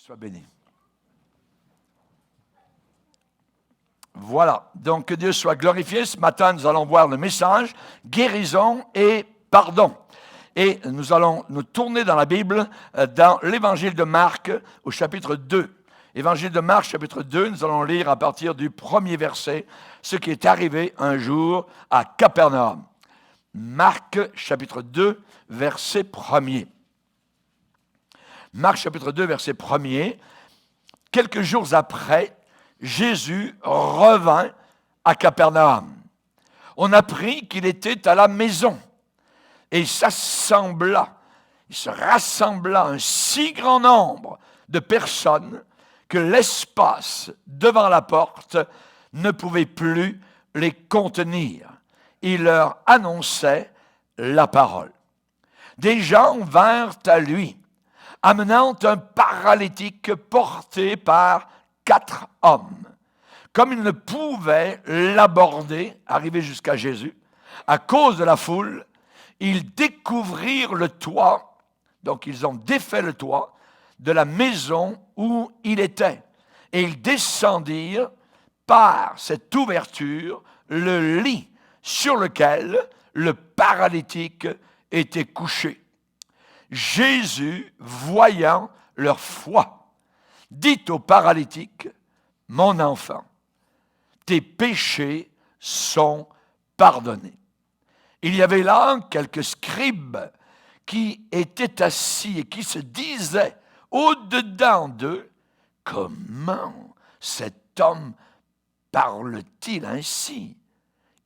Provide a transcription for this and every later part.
Sois béni. Voilà, donc que Dieu soit glorifié. Ce matin, nous allons voir le message, guérison et pardon. Et nous allons nous tourner dans la Bible, dans l'évangile de Marc, au chapitre 2. Évangile de Marc, chapitre 2, nous allons lire à partir du premier verset, ce qui est arrivé un jour à Capernaum. Marc, chapitre 2, verset 1er. Marc, chapitre 2, verset 1er. Quelques jours après, Jésus revint à Capernaum. On apprit qu'il était à la maison. Et il se rassembla un si grand nombre de personnes que l'espace devant la porte ne pouvait plus les contenir. Il leur annonçait la parole. Des gens vinrent à lui, amenant un paralytique porté par 4 hommes. Comme ils ne pouvaient l'aborder, arriver jusqu'à Jésus, à cause de la foule, ils découvrirent le toit, donc ils ont défait le toit de la maison où il était. Et ils descendirent par cette ouverture le lit sur lequel le paralytique était couché. Jésus, voyant leur foi, dit au paralytique, « Mon enfant, tes péchés sont pardonnés. » Il y avait là quelques scribes qui étaient assis et qui se disaient au-dedans d'eux, « Comment cet homme parle-t-il ainsi?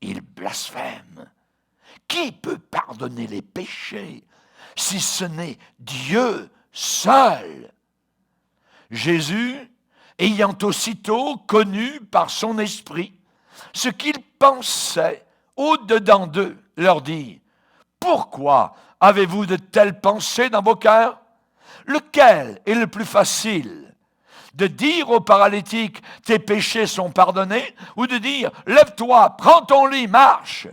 Il blasphème. Qui peut pardonner les péchés si ce n'est Dieu seul? » Jésus, ayant aussitôt connu par son esprit ce qu'ils pensaient au-dedans d'eux, leur dit, « Pourquoi avez-vous de telles pensées dans vos cœurs? Lequel est le plus facile? De dire au paralytique, « Tes péchés sont pardonnés » ou de dire, « Lève-toi, prends ton lit, marche » ?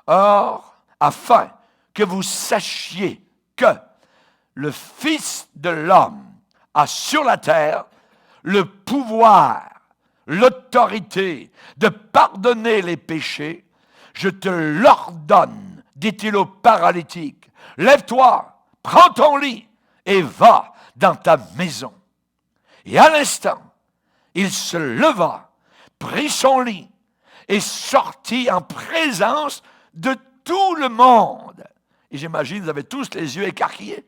Or, afin que vous sachiez que le Fils de l'homme a sur la terre le pouvoir, l'autorité de pardonner les péchés, je te l'ordonne, dit-il au paralytique, lève-toi, prends ton lit et va dans ta maison. Et à l'instant, il se leva, prit son lit et sortit en présence de tout le monde. Et j'imagine, vous avez tous les yeux écarquillés.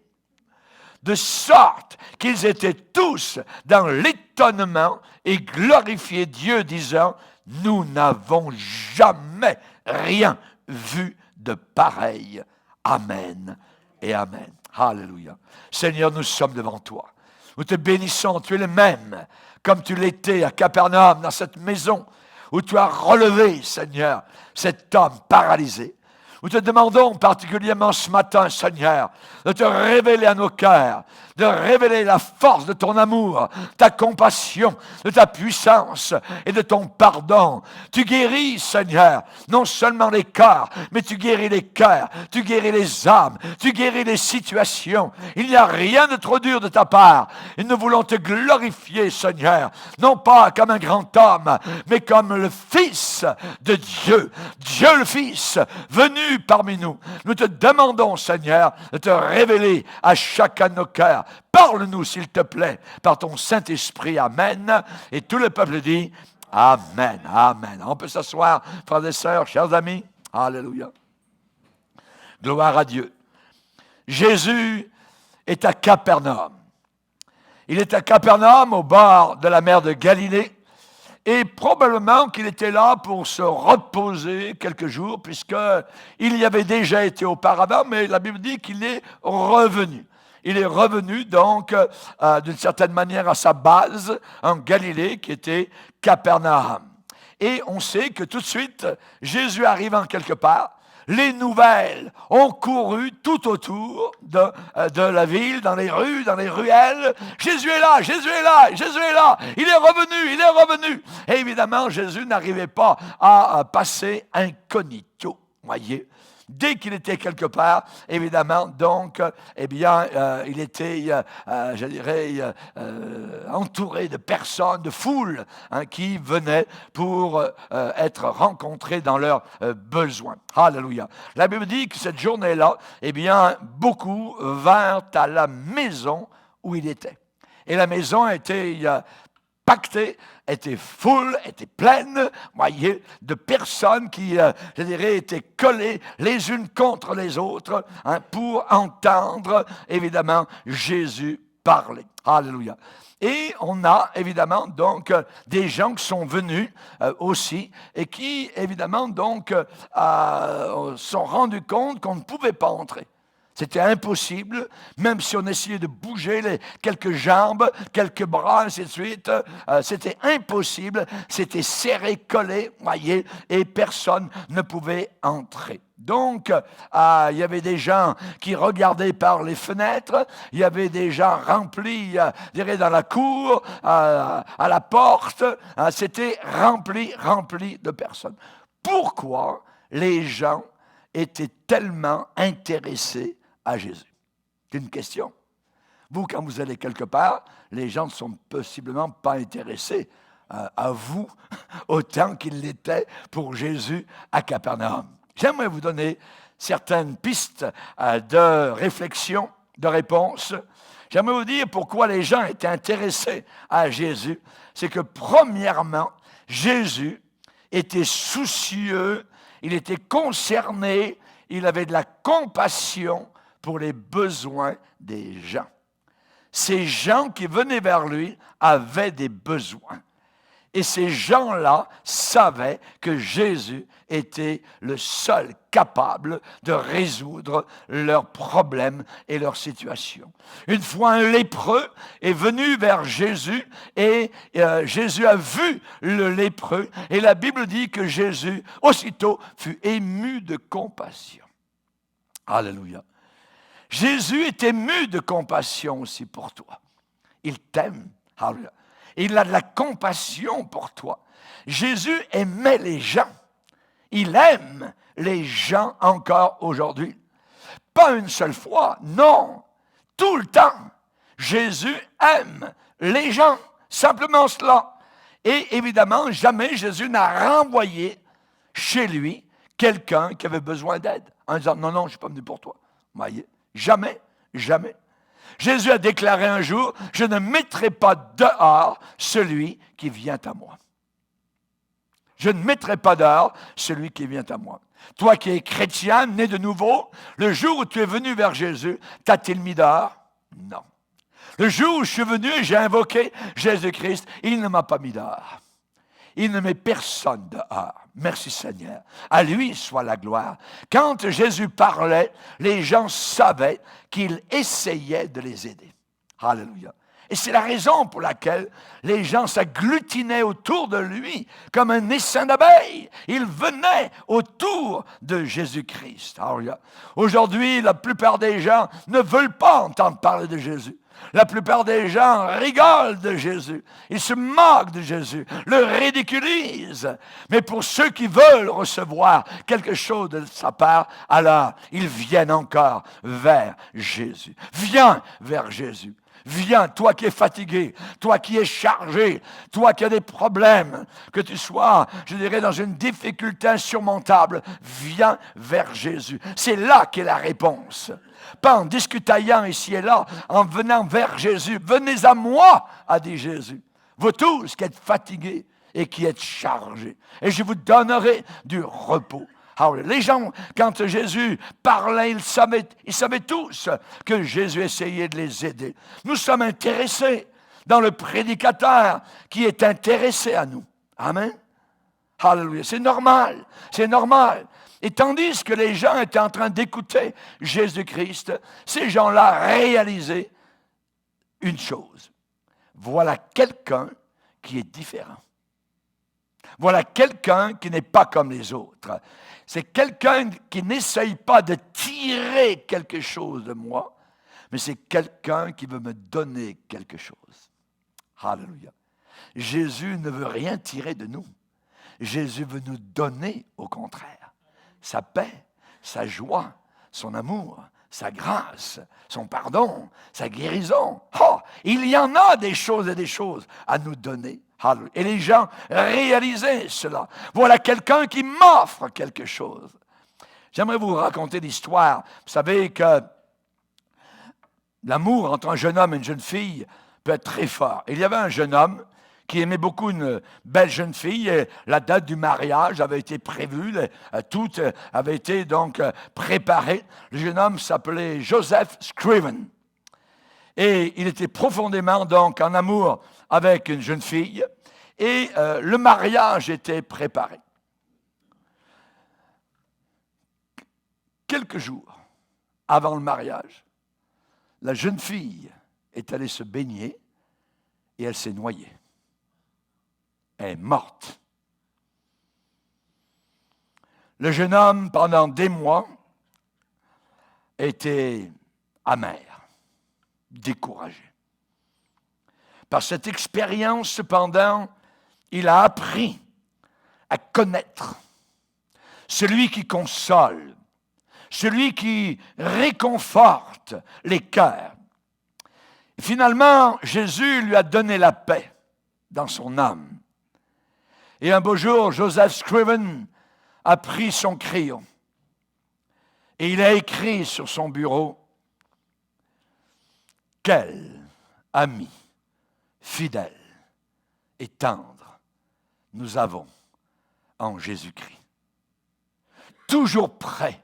De sorte qu'ils étaient tous dans l'étonnement et glorifiaient Dieu, disant, « Nous n'avons jamais rien vu de pareil. » Amen et Amen. Alléluia. Seigneur, nous sommes devant toi. Nous te bénissons, tu es le même, comme tu l'étais à Capernaum, dans cette maison où tu as relevé, Seigneur, cet homme paralysé. Nous te demandons particulièrement ce matin, Seigneur, de te révéler à nos cœurs, de révéler la force de ton amour, ta compassion, de ta puissance et de ton pardon. Tu guéris, Seigneur, non seulement les corps, mais tu guéris les cœurs, tu guéris les âmes, tu guéris les situations. Il n'y a rien de trop dur de ta part. Et nous voulons te glorifier, Seigneur, non pas comme un grand homme, mais comme le Fils de Dieu, Dieu le Fils, venu parmi nous. Nous te demandons, Seigneur, de te révéler à chacun de nos cœurs. Parle-nous, s'il te plaît, par ton Saint-Esprit. Amen. Et tout le peuple dit Amen. Amen. On peut s'asseoir, frères et sœurs, chers amis. Alléluia. Gloire à Dieu. Jésus est à Capernaum. Il est à Capernaum, au bord de la mer de Galilée. Et probablement qu'il était là pour se reposer quelques jours, puisqu'il y avait déjà été auparavant, mais la Bible dit qu'il est revenu. Il est revenu donc d'une certaine manière à sa base en Galilée, qui était Capernaum. Et on sait que tout de suite, Jésus arrivant quelque part, les nouvelles ont couru tout autour de la ville, dans les rues, dans les ruelles. Jésus est là, Jésus est là, Jésus est là. Il est revenu, il est revenu. Et évidemment, Jésus n'arrivait pas à passer incognito. Voyez, dès qu'il était quelque part, évidemment, donc, il était, je dirais, entouré de personnes, de foules, qui venaient pour être rencontrés dans leurs besoins. Alléluia. La Bible dit que cette journée-là, beaucoup vinrent à la maison où il était. Et la maison était pactée, était full, était pleine, voyez, de personnes qui, je dirais, étaient collées les unes contre les autres pour entendre, évidemment, Jésus parler. Alléluia. Et on a évidemment donc des gens qui sont venus aussi et qui évidemment donc sont rendus compte qu'on ne pouvait pas entrer. C'était impossible, même si on essayait de bouger quelques jambes, quelques bras, ainsi de suite. C'était impossible, c'était serré, collé, voyez, et personne ne pouvait entrer. Donc, il y avait des gens qui regardaient par les fenêtres, il y avait des gens remplis, je dirais, dans la cour, à la porte. C'était rempli de personnes. Pourquoi les gens étaient tellement intéressés à Jésus? C'est une question. Vous, quand vous allez quelque part, les gens ne sont possiblement pas intéressés à vous autant qu'ils l'étaient pour Jésus à Capernaum. J'aimerais vous donner certaines pistes de réflexion, de réponse. J'aimerais vous dire pourquoi les gens étaient intéressés à Jésus. C'est que premièrement, Jésus était soucieux, il était concerné, il avait de la compassion pour les besoins des gens. Ces gens qui venaient vers lui avaient des besoins. Et ces gens-là savaient que Jésus était le seul capable de résoudre leurs problèmes et leurs situations. Une fois un lépreux est venu vers Jésus et Jésus a vu le lépreux et la Bible dit que Jésus aussitôt fut ému de compassion. Alléluia. Jésus est ému de compassion aussi pour toi. Il t'aime. Alléluia. Il a de la compassion pour toi. Jésus aimait les gens. Il aime les gens encore aujourd'hui. Pas une seule fois, non. Tout le temps. Jésus aime les gens. Simplement cela. Et évidemment, jamais Jésus n'a renvoyé chez lui quelqu'un qui avait besoin d'aide. En disant, non, je ne suis pas venu pour toi. Vous voyez? Jamais. Jésus a déclaré un jour, je ne mettrai pas dehors celui qui vient à moi. Je ne mettrai pas dehors celui qui vient à moi. Toi qui es chrétien, né de nouveau, le jour où tu es venu vers Jésus, t'a-t-il mis dehors? Non. Le jour où je suis venu et j'ai invoqué Jésus-Christ, il ne m'a pas mis dehors. Il ne met personne dehors. Merci Seigneur. À lui soit la gloire. Quand Jésus parlait, les gens savaient qu'il essayait de les aider. Alléluia. Et c'est la raison pour laquelle les gens s'agglutinaient autour de lui comme un essaim d'abeilles. Ils venaient autour de Jésus-Christ. Alléluia. Aujourd'hui, la plupart des gens ne veulent pas entendre parler de Jésus. La plupart des gens rigolent de Jésus. Ils se moquent de Jésus, le ridiculisent. Mais pour ceux qui veulent recevoir quelque chose de sa part, alors ils viennent encore vers Jésus. Viens vers Jésus. Viens, toi qui es fatigué, toi qui es chargé, toi qui as des problèmes, que tu sois, je dirais, dans une difficulté insurmontable, viens vers Jésus. C'est là qu'est la réponse. Pas en discutaillant ici et là, en venant vers Jésus. Venez à moi, a dit Jésus. Vous tous qui êtes fatigués et qui êtes chargés, et je vous donnerai du repos. Alors, les gens, quand Jésus parlait, ils savaient tous que Jésus essayait de les aider. Nous sommes intéressés dans le prédicateur qui est intéressé à nous. Amen. Alléluia. C'est normal. Et tandis que les gens étaient en train d'écouter Jésus-Christ, ces gens-là réalisaient une chose. Voilà quelqu'un qui est différent. Voilà quelqu'un qui n'est pas comme les autres. C'est quelqu'un qui n'essaye pas de tirer quelque chose de moi, mais c'est quelqu'un qui veut me donner quelque chose. Alléluia. Jésus ne veut rien tirer de nous. Jésus veut nous donner, au contraire, sa paix, sa joie, son amour, sa grâce, son pardon, sa guérison. Oh, il y en a des choses et des choses à nous donner. Et les gens réalisaient cela. Voilà quelqu'un qui m'offre quelque chose. J'aimerais vous raconter l'histoire. Vous savez que l'amour entre un jeune homme et une jeune fille peut être très fort. Il y avait un jeune homme qui aimait beaucoup une belle jeune fille, et la date du mariage avait été prévue, tout avait été donc préparé. Le jeune homme s'appelait Joseph Scriven, et il était profondément donc en amour avec une jeune fille, et le mariage était préparé. Quelques jours avant le mariage, la jeune fille est allée se baigner et elle s'est noyée. Elle est morte. Le jeune homme, pendant des mois, était amer, découragé. Par cette expérience, cependant, il a appris à connaître celui qui console, celui qui réconforte les cœurs. Finalement, Jésus lui a donné la paix dans son âme. Et un beau jour, Joseph Scriven a pris son crayon et il a écrit sur son bureau « Quel ami fidèle et tendre nous avons en Jésus-Christ. Toujours prêt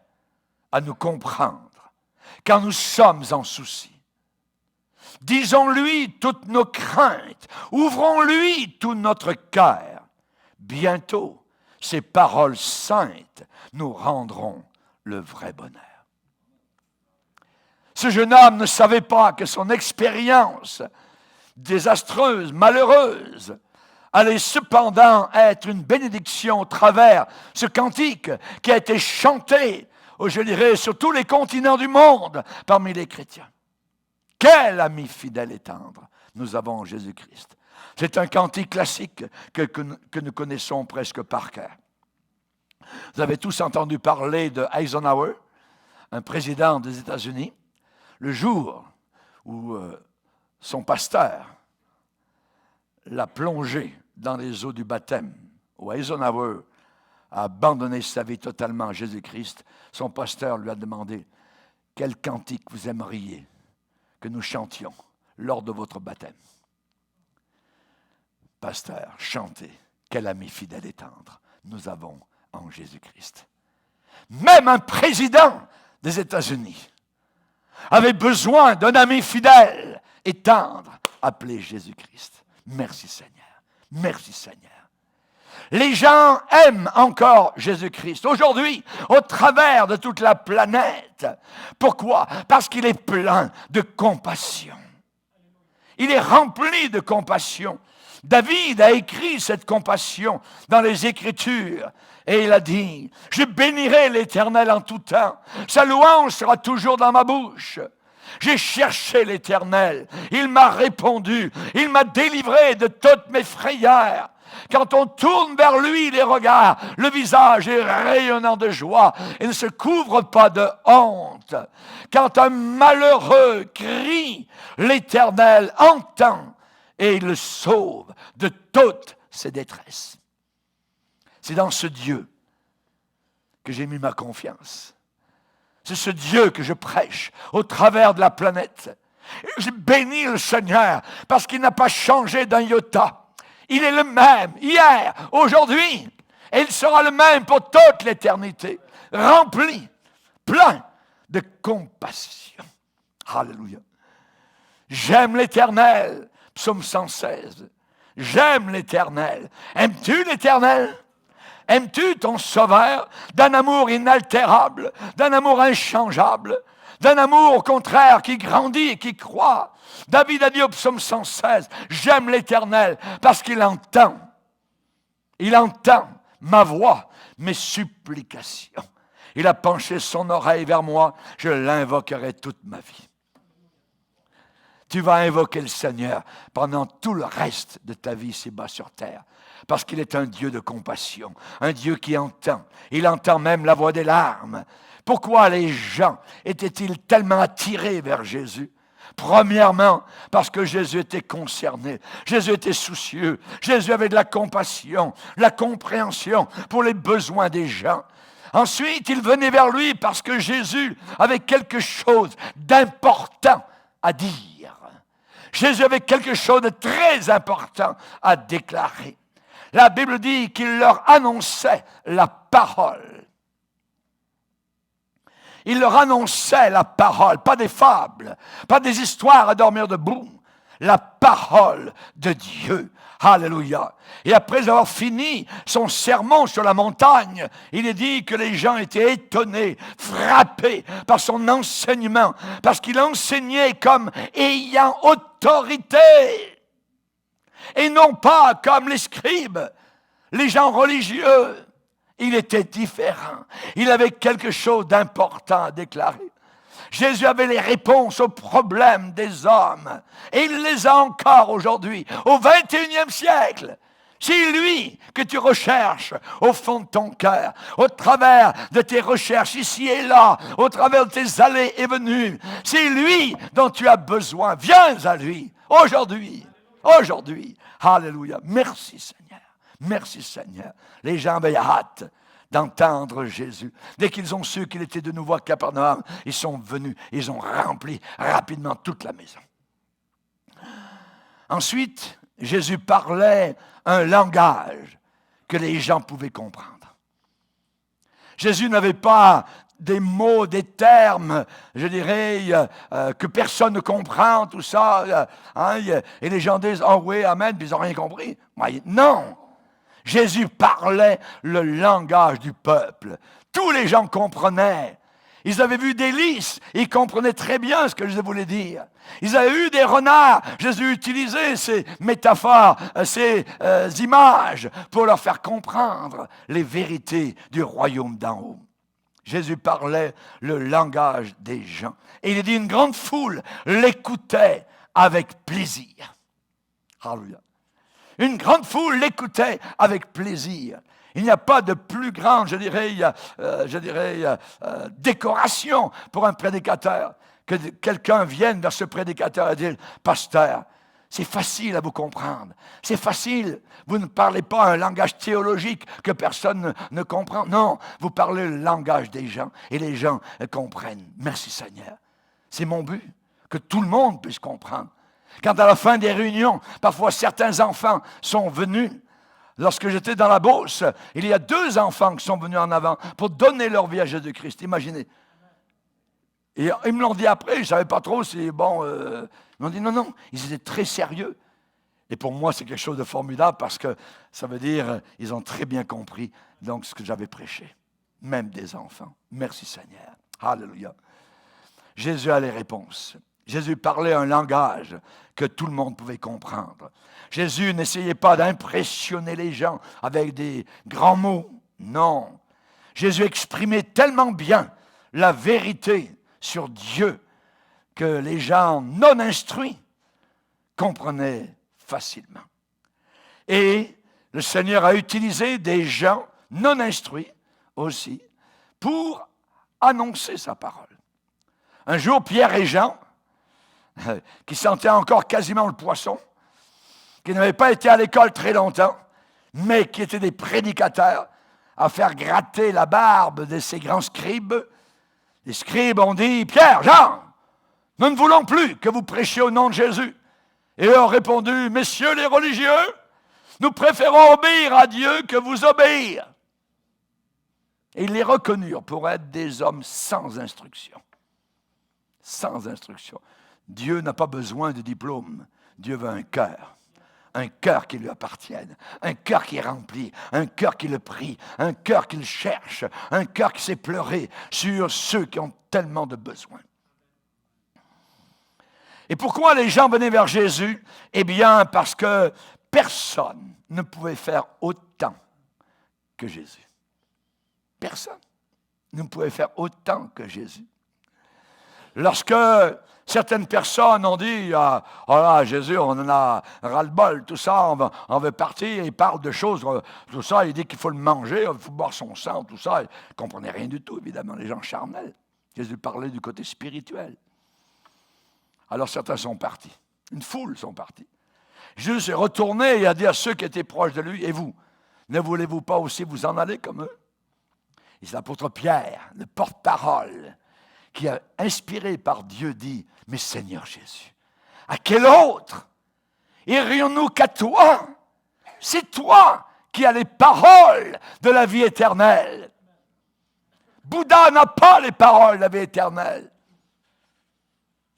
à nous comprendre quand nous sommes en souci. Disons-lui toutes nos craintes, ouvrons-lui tout notre cœur. Bientôt, ces paroles saintes nous rendront le vrai bonheur. » Ce jeune homme ne savait pas que son expérience désastreuse, malheureuse, allait cependant être une bénédiction au travers ce cantique qui a été chanté, je dirais, sur tous les continents du monde parmi les chrétiens. Quel ami fidèle et tendre nous avons en Jésus-Christ. C'est un cantique classique que nous connaissons presque par cœur. Vous avez tous entendu parler de Eisenhower, un président des États-Unis, le jour où son pasteur l'a plongé dans les eaux du baptême, où Eisenhower a abandonné sa vie totalement à Jésus-Christ. Son pasteur lui a demandé « Quel cantique vous aimeriez que nous chantions lors de votre baptême ?» Pasteur, chantez, quel ami fidèle et tendre nous avons en Jésus-Christ. Même un président des États-Unis avait besoin d'un ami fidèle et tendre appelé Jésus-Christ. Merci Seigneur, merci Seigneur. Les gens aiment encore Jésus-Christ aujourd'hui, au travers de toute la planète. Pourquoi? Parce qu'il est plein de compassion. Il est rempli de compassion. David a écrit cette compassion dans les Écritures. Et il a dit, « Je bénirai l'Éternel en tout temps. Sa louange sera toujours dans ma bouche. J'ai cherché l'Éternel. Il m'a répondu. Il m'a délivré de toutes mes frayeurs. » Quand on tourne vers lui les regards, le visage est rayonnant de joie et ne se couvre pas de honte. Quand un malheureux crie, l'Éternel entend et il le sauve de toutes ses détresses. C'est dans ce Dieu que j'ai mis ma confiance. C'est ce Dieu que je prêche au travers de la planète. Je bénis le Seigneur parce qu'il n'a pas changé d'un iota. Il est le même hier, aujourd'hui, et il sera le même pour toute l'éternité, rempli, plein de compassion. Alléluia. J'aime l'Éternel, psaume 116. J'aime l'Éternel. Aimes-tu l'Éternel? Aimes-tu ton Sauveur d'un amour inaltérable, d'un amour inchangeable, d'un amour au contraire qui grandit et qui croît? David a dit au psaume 116, « J'aime l'Éternel parce qu'il entend. Il entend ma voix, mes supplications. Il a penché son oreille vers moi, je l'invoquerai toute ma vie. » Tu vas invoquer le Seigneur pendant tout le reste de ta vie ici-bas sur terre. Parce qu'il est un Dieu de compassion, un Dieu qui entend. Il entend même la voix des larmes. Pourquoi les gens étaient-ils tellement attirés vers Jésus? Premièrement, parce que Jésus était concerné, Jésus était soucieux, Jésus avait de la compassion, la compréhension pour les besoins des gens. Ensuite, ils venaient vers lui parce que Jésus avait quelque chose d'important à dire. Jésus avait quelque chose de très important à déclarer. La Bible dit qu'il leur annonçait la parole. Il leur annonçait la parole, pas des fables, pas des histoires à dormir debout. La parole de Dieu. Alléluia. Et après avoir fini son sermon sur la montagne, il est dit que les gens étaient étonnés, frappés par son enseignement, parce qu'il enseignait comme ayant autorité, et non pas comme les scribes, les gens religieux. Il était différent. Il avait quelque chose d'important à déclarer. Jésus avait les réponses aux problèmes des hommes. Et il les a encore aujourd'hui, au 21e siècle. C'est lui que tu recherches au fond de ton cœur, au travers de tes recherches ici et là, au travers de tes allées et venues. C'est lui dont tu as besoin. Viens à lui, aujourd'hui. Aujourd'hui. Alléluia. Merci Seigneur. Merci Seigneur. Les gens avaient hâte d'entendre Jésus. Dès qu'ils ont su qu'il était de nouveau à Capernaum, ils sont venus, ils ont rempli rapidement toute la maison. Ensuite, Jésus parlait un langage que les gens pouvaient comprendre. Jésus n'avait pas des mots, des termes, je dirais, que personne ne comprend, tout ça. Et les gens disent, « Oh oui, amen », puis ils n'ont rien compris. Non! Jésus parlait le langage du peuple. Tous les gens comprenaient. Ils avaient vu des lys, ils comprenaient très bien ce que Jésus voulait dire. Ils avaient vu des renards. Jésus utilisait ces métaphores, ces images pour leur faire comprendre les vérités du royaume d'en haut. Jésus parlait le langage des gens. Et il dit, une grande foule l'écoutait avec plaisir. Alléluia. Une grande foule l'écoutait avec plaisir. Il n'y a pas de plus grande, décoration pour un prédicateur que quelqu'un vienne vers ce prédicateur et dire, « Pasteur, c'est facile à vous comprendre. C'est facile. Vous ne parlez pas un langage théologique que personne ne comprend. Non, vous parlez le langage des gens et les gens comprennent. Merci Seigneur. C'est mon but, que tout le monde puisse comprendre. » Quand à la fin des réunions, parfois certains enfants sont venus. Lorsque j'étais dans la Beauce, il y a 2 enfants qui sont venus en avant pour donner leur vie à Jésus-Christ. Imaginez. Et ils me l'ont dit après, je ne savais pas trop si, bon, ils m'ont dit non, ils étaient très sérieux. Et pour moi, c'est quelque chose de formidable parce que ça veut dire ils ont très bien compris donc ce que j'avais prêché. Même des enfants. Merci Seigneur. Alléluia. Jésus a les réponses. Jésus parlait un langage que tout le monde pouvait comprendre. Jésus n'essayait pas d'impressionner les gens avec des grands mots. Non. Jésus exprimait tellement bien la vérité sur Dieu que les gens non instruits comprenaient facilement. Et le Seigneur a utilisé des gens non instruits aussi pour annoncer sa parole. Un jour, Pierre et Jean, qui sentaient encore quasiment le poisson, qui n'avaient pas été à l'école très longtemps, mais qui étaient des prédicateurs, à faire gratter la barbe de ces grands scribes. Les scribes ont dit, « Pierre, Jean, nous ne voulons plus que vous prêchiez au nom de Jésus. » Et eux ont répondu, « Messieurs les religieux, nous préférons obéir à Dieu que vous obéir. » Et ils les reconnurent pour être des hommes sans instruction. Sans instruction. Dieu n'a pas besoin de diplôme. Dieu veut un cœur qui lui appartienne, un cœur qui est rempli, un cœur qui le prie, un cœur qui le cherche, un cœur qui sait pleurer sur ceux qui ont tellement de besoins. Et pourquoi les gens venaient vers Jésus? Eh bien, parce que personne ne pouvait faire autant que Jésus. Personne ne pouvait faire autant que Jésus. Lorsque Certaines personnes ont dit, oh là, Jésus, on en a ras-le-bol, tout ça, on veut partir, il parle de choses, tout ça, il dit qu'il faut le manger, il faut boire son sang, tout ça. Ils ne comprenaient rien du tout, évidemment, les gens charnels. Jésus parlait du côté spirituel. Alors certains sont partis, une foule sont partis. Jésus s'est retourné et a dit à ceux qui étaient proches de lui, et vous, ne voulez-vous pas aussi vous en aller comme eux? Et c'est l'apôtre Pierre, le porte-parole, qui a inspiré par Dieu dit, mais Seigneur Jésus, à quel autre irions-nous qu'à toi? C'est toi qui as les paroles de la vie éternelle. Bouddha n'a pas les paroles de la vie éternelle.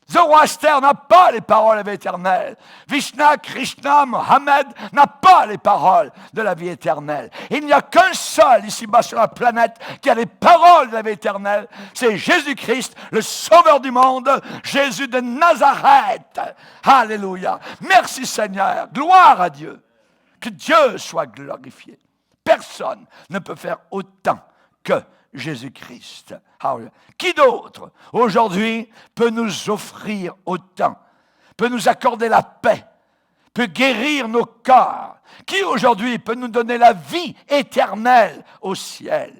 Zoroaster n'a pas les paroles de la vie éternelle. Vishnu, Krishna, Mohammed n'a pas les paroles de la vie éternelle. Il n'y a qu'un seul ici-bas sur la planète qui a les paroles de la vie éternelle. C'est Jésus-Christ, le Sauveur du monde, Jésus de Nazareth. Alléluia. Merci Seigneur. Gloire à Dieu. Que Dieu soit glorifié. Personne ne peut faire autant que Jésus-Christ. Qui d'autre aujourd'hui peut nous offrir autant, peut nous accorder la paix, peut guérir nos corps? Qui aujourd'hui peut nous donner la vie éternelle au ciel?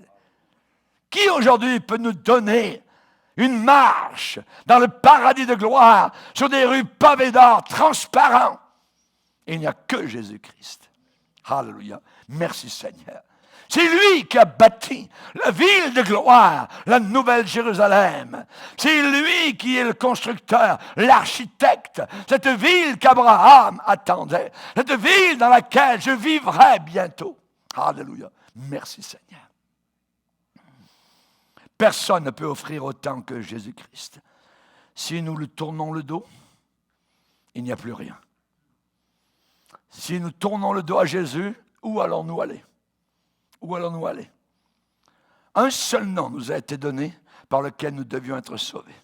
Qui aujourd'hui peut nous donner une marche dans le paradis de gloire sur des rues pavées d'or transparents? Il n'y a que Jésus-Christ. Alléluia. Merci Seigneur. C'est lui qui a bâti la ville de gloire, la nouvelle Jérusalem. C'est lui qui est le constructeur, l'architecte. Cette ville qu'Abraham attendait. Cette ville dans laquelle je vivrai bientôt. Alléluia. Merci Seigneur. Personne ne peut offrir autant que Jésus-Christ. Si nous lui tournons le dos, il n'y a plus rien. Si nous tournons le dos à Jésus, où allons-nous aller? Où allons-nous aller? Un seul nom nous a été donné par lequel nous devions être sauvés.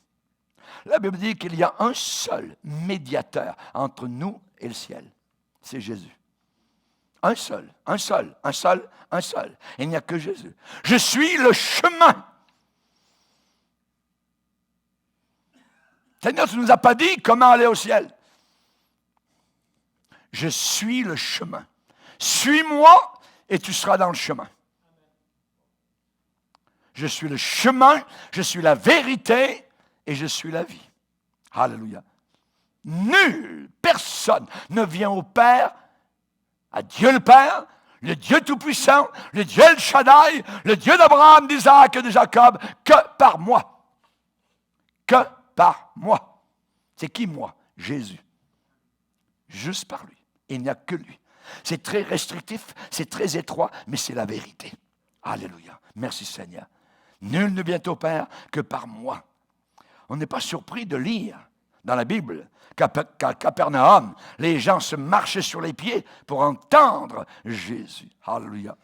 La Bible dit qu'il y a un seul médiateur entre nous et le ciel. C'est Jésus. Un seul, un seul, un seul, un seul. Il n'y a que Jésus. Je suis le chemin. Seigneur, tu ne nous as pas dit comment aller au ciel. Je suis le chemin. Suis-moi et tu seras dans le chemin. Je suis le chemin, je suis la vérité et je suis la vie. Alléluia. Nul, personne ne vient au Père, à Dieu le Père, le Dieu Tout-Puissant, le Dieu El Shaddai, le Dieu d'Abraham, d'Isaac et de Jacob, que par moi. Que par moi. C'est qui moi? Jésus. Juste par lui. Il n'y a que lui. C'est très restrictif, c'est très étroit, mais c'est la vérité. Alléluia. Merci Seigneur. Nul ne vient au Père que par moi. On n'est pas surpris de lire dans la Bible qu'à Capernaum, les gens se marchaient sur les pieds pour entendre Jésus. Alléluia.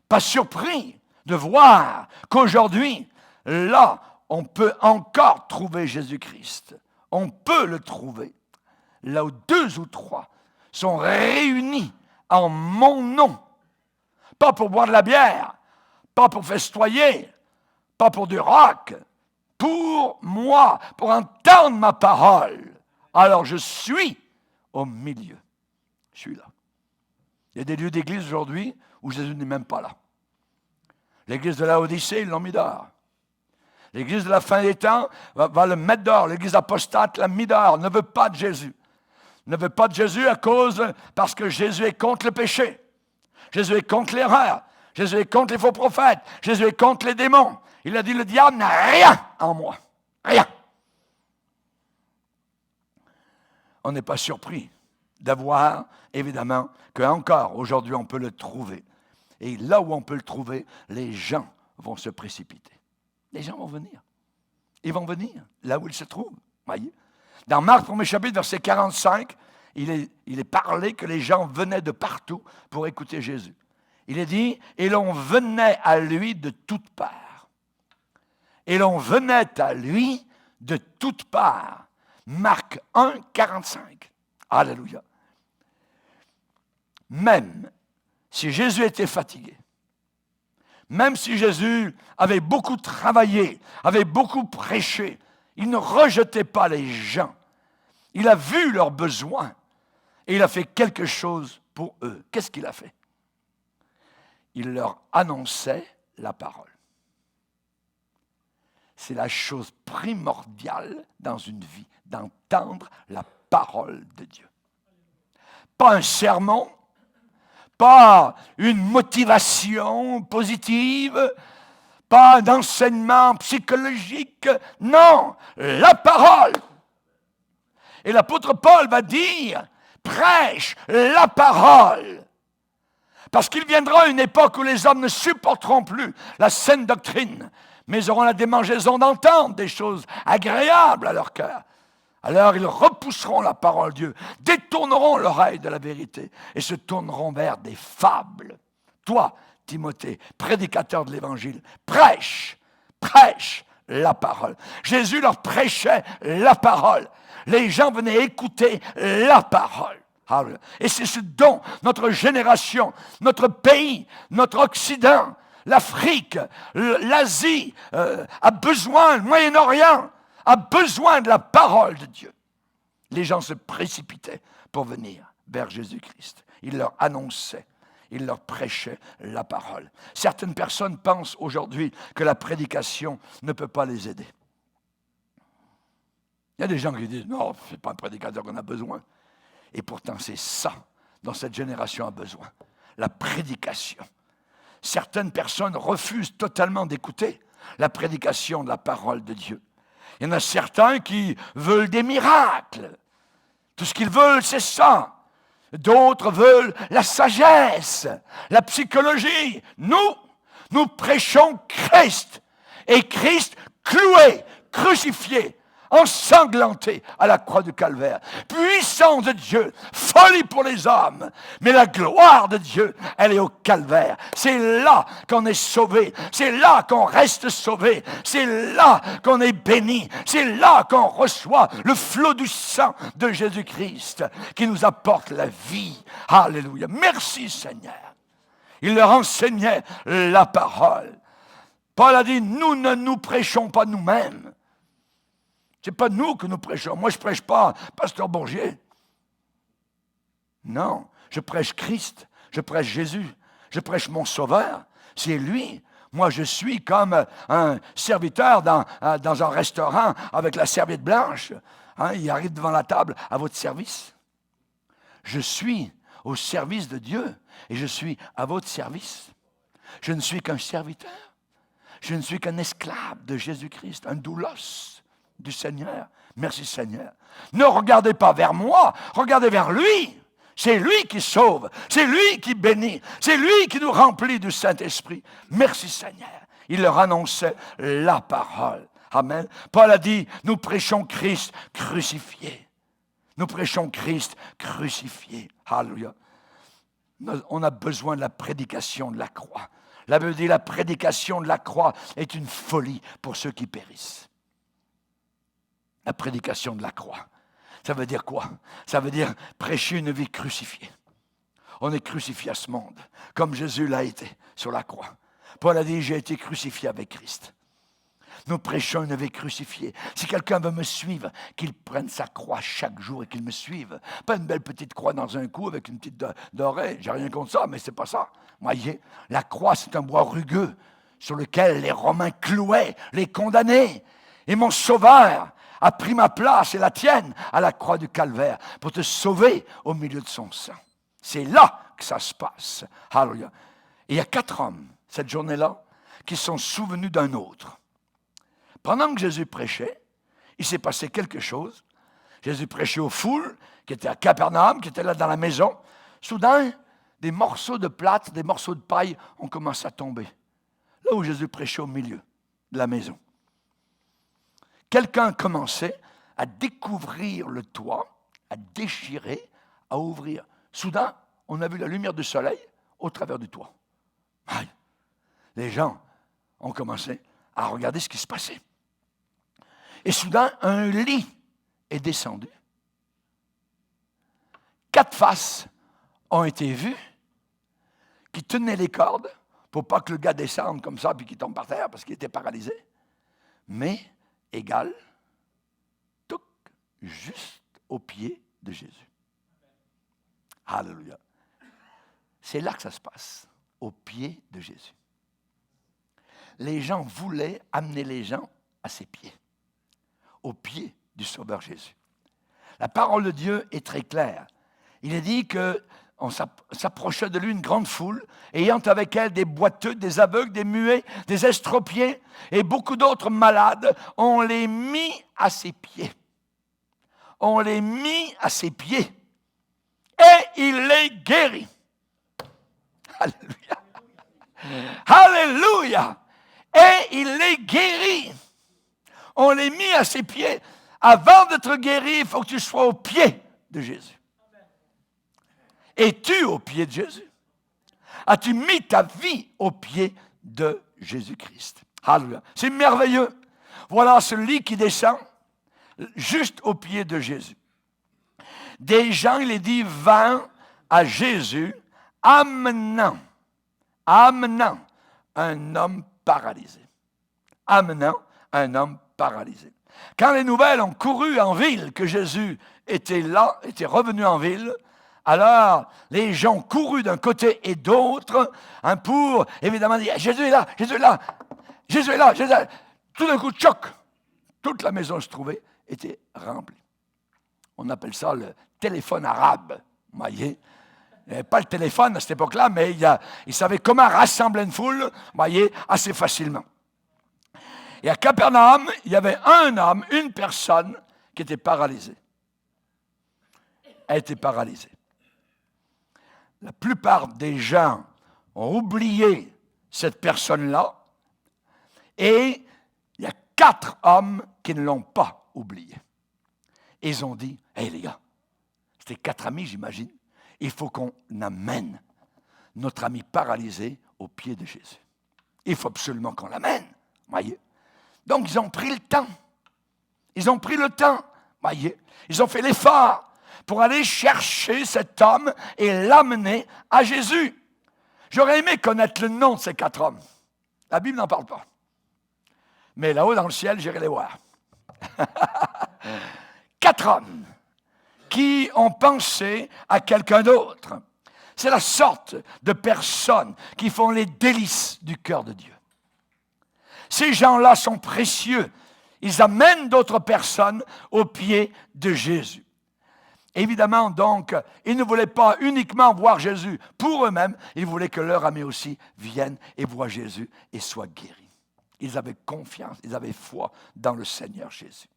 Pas surpris de voir qu'aujourd'hui, là, on peut encore trouver Jésus-Christ. On peut le trouver. Là où 2 ou 3 sont réunis en mon nom. Pas pour boire de la bière, pas pour festoyer, pas pour du rock, pour moi, pour entendre ma parole. Alors je suis au milieu. Je suis là. Il y a des lieux d'église aujourd'hui où Jésus n'est même pas là. L'église de Laodicée, ils l'ont mis dehors. L'église de la fin des temps va le mettre dehors. L'église apostate l'a mis dehors, ne veut pas de Jésus. Ne veut pas de Jésus parce que Jésus est contre le péché. Jésus est contre l'erreur. Jésus est contre les faux prophètes. Jésus est contre les démons. Il a dit, le diable n'a rien en moi. Rien. On n'est pas surpris d'avoir, évidemment, qu'encore aujourd'hui on peut le trouver. Et là où on peut le trouver, les gens vont se précipiter. Les gens vont venir. Ils vont venir là où ils se trouvent. Voyez? Dans Marc 1er chapitre, verset 45, il est parlé que les gens venaient de partout pour écouter Jésus. Il est dit, et l'on venait à lui de toutes parts. Et l'on venait à lui de toutes parts. Marc 1, 45. Alléluia. Même si Jésus était fatigué, même si Jésus avait beaucoup travaillé, avait beaucoup prêché, Il ne rejetait pas les gens. Il a vu leurs besoins et il a fait quelque chose pour eux. Qu'est-ce qu'il a fait? Il leur annonçait la parole. C'est la chose primordiale dans une vie, d'entendre la parole de Dieu. Pas un sermon, pas une motivation positive, pas un enseignement psychologique, non, la parole. Et l'apôtre Paul va dire, prêche la parole. Parce qu'il viendra une époque où les hommes ne supporteront plus la saine doctrine, mais auront la démangeaison d'entendre des choses agréables à leur cœur. Alors ils repousseront la parole de Dieu, détourneront l'oreille de la vérité et se tourneront vers des fables. Toi, Timothée, prédicateur de l'Évangile, prêche la parole. Jésus leur prêchait la parole. Les gens venaient écouter la parole. Et c'est ce dont notre génération, notre pays, notre Occident, l'Afrique, l'Asie a besoin, le Moyen-Orient a besoin de la parole de Dieu. Les gens se précipitaient pour venir vers Jésus-Christ. Il leur annonçait, il leur prêchait la parole. Certaines personnes pensent aujourd'hui que la prédication ne peut pas les aider. Il y a des gens qui disent, non, ce n'est pas un prédicateur qu'on a besoin. Et pourtant, c'est ça dont cette génération a besoin, la prédication. Certaines personnes refusent totalement d'écouter la prédication de la parole de Dieu. Il y en a certains qui veulent des miracles. Tout ce qu'ils veulent, c'est ça. D'autres veulent la sagesse, la psychologie. Nous prêchons Christ. Et Christ cloué, crucifié, ensanglanté à la croix du calvaire. Puissance de Dieu, folie pour les hommes, mais la gloire de Dieu, elle est au calvaire. C'est là qu'on est sauvé, c'est là qu'on reste sauvé, c'est là qu'on est béni, c'est là qu'on reçoit le flot du sang de Jésus-Christ qui nous apporte la vie. Alléluia. Merci Seigneur. Il leur enseignait la parole. Paul a dit, nous ne nous prêchons pas nous-mêmes. Ce n'est pas nous que nous prêchons. Moi, je ne prêche pas Pasteur Bourgier. Non, je prêche Christ, je prêche Jésus, je prêche mon Sauveur. C'est lui. Moi, je suis comme un serviteur dans un restaurant avec la serviette blanche. Il arrive devant la table à votre service. Je suis au service de Dieu et je suis à votre service. Je ne suis qu'un serviteur. Je ne suis qu'un esclave de Jésus-Christ, un doulos du Seigneur. Merci Seigneur. Ne regardez pas vers moi, regardez vers lui. C'est lui qui sauve, c'est lui qui bénit, c'est lui qui nous remplit du Saint-Esprit. Merci Seigneur. Il leur annonçait la parole. Amen. Paul a dit, nous prêchons Christ crucifié. Nous prêchons Christ crucifié. Alléluia. On a besoin de la prédication de la croix. La Bible dit, la prédication de la croix est une folie pour ceux qui périssent. La prédication de la croix. Ça veut dire quoi? Ça veut dire prêcher une vie crucifiée. On est crucifié à ce monde, comme Jésus l'a été sur la croix. Paul a dit, j'ai été crucifié avec Christ. Nous prêchons une vie crucifiée. Si quelqu'un veut me suivre, qu'il prenne sa croix chaque jour et qu'il me suive. Pas une belle petite croix dans un cou avec une petite d'oreille. J'ai rien contre ça, mais c'est pas ça. Voyez, la croix, c'est un bois rugueux sur lequel les Romains clouaient les condamnés. Et mon Sauveur a pris ma place et la tienne à la croix du calvaire pour te sauver au milieu de son sang. C'est là que ça se passe. Alléluia. Et il y a 4 hommes, cette journée-là, qui sont souvenus d'un autre. Pendant que Jésus prêchait, il s'est passé quelque chose. Jésus prêchait aux foules, qui étaient à Capernaum, qui étaient là dans la maison. Soudain, des morceaux de plâtre, des morceaux de paille ont commencé à tomber. Là où Jésus prêchait au milieu de la maison. Quelqu'un commençait à découvrir le toit, à déchirer, à ouvrir. Soudain, on a vu la lumière du soleil au travers du toit. Aïe. Les gens ont commencé à regarder ce qui se passait. Et soudain, un lit est descendu. 4 faces ont été vues qui tenaient les cordes pour pas que le gars descende comme ça puis qu'il tombe par terre parce qu'il était paralysé. Mais égales, juste aux pieds de Jésus. Alléluia. C'est là que ça se passe, aux pieds de Jésus. Les gens voulaient amener les gens à ses pieds, aux pieds du Sauveur Jésus. La parole de Dieu est très claire. Il est dit qu'on s'approchait de lui une grande foule, ayant avec elle des boiteux, des aveugles, des muets, des estropiés et beaucoup d'autres malades. On les mit à ses pieds. On les mit à ses pieds. Et il les guérit. Alléluia. Alléluia. Et il les guérit. On les mit à ses pieds. Avant d'être guéri, il faut que tu sois au pied de Jésus. Es-tu au pied de Jésus? As-tu mis ta vie au pied de Jésus-Christ? Alléluia. C'est merveilleux. Voilà ce lit qui descend juste au pied de Jésus. Des gens, il est dit, vinrent à Jésus amenant un homme paralysé. Amenant un homme paralysé. Quand les nouvelles ont couru en ville que Jésus était là, était revenu en ville, alors les gens ont couru d'un côté et d'autre pour évidemment dire Jésus est là, Jésus est là, Jésus est là, Jésus est là. Tout d'un coup, choc, toute la maison où se trouvait était remplie. On appelle ça le téléphone arabe, vous voyez. Il n'y avait pas le téléphone à cette époque-là, mais il savait comment rassembler une foule, vous voyez, assez facilement. Et à Capernaum, il y avait un homme, une personne qui était paralysée. Elle était paralysée. La plupart des gens ont oublié cette personne-là et il y a 4 hommes qui ne l'ont pas oublié. Ils ont dit, « Hey les gars, c'était 4 amis j'imagine, il faut qu'on amène notre ami paralysé au pied de Jésus. Il faut absolument qu'on l'amène, voyez. » Donc, ils ont pris le temps. Ils ont pris le temps, voyez. Ils ont fait l'effort pour aller chercher cet homme et l'amener à Jésus. J'aurais aimé connaître le nom de ces 4 hommes. La Bible n'en parle pas. Mais là-haut dans le ciel, j'irai les voir. 4 hommes qui ont pensé à quelqu'un d'autre. C'est la sorte de personnes qui font les délices du cœur de Dieu. Ces gens-là sont précieux. Ils amènent d'autres personnes au pied de Jésus. Évidemment, donc, ils ne voulaient pas uniquement voir Jésus pour eux-mêmes, ils voulaient que leur ami aussi vienne et voie Jésus et soit guéri. Ils avaient confiance, ils avaient foi dans le Seigneur Jésus.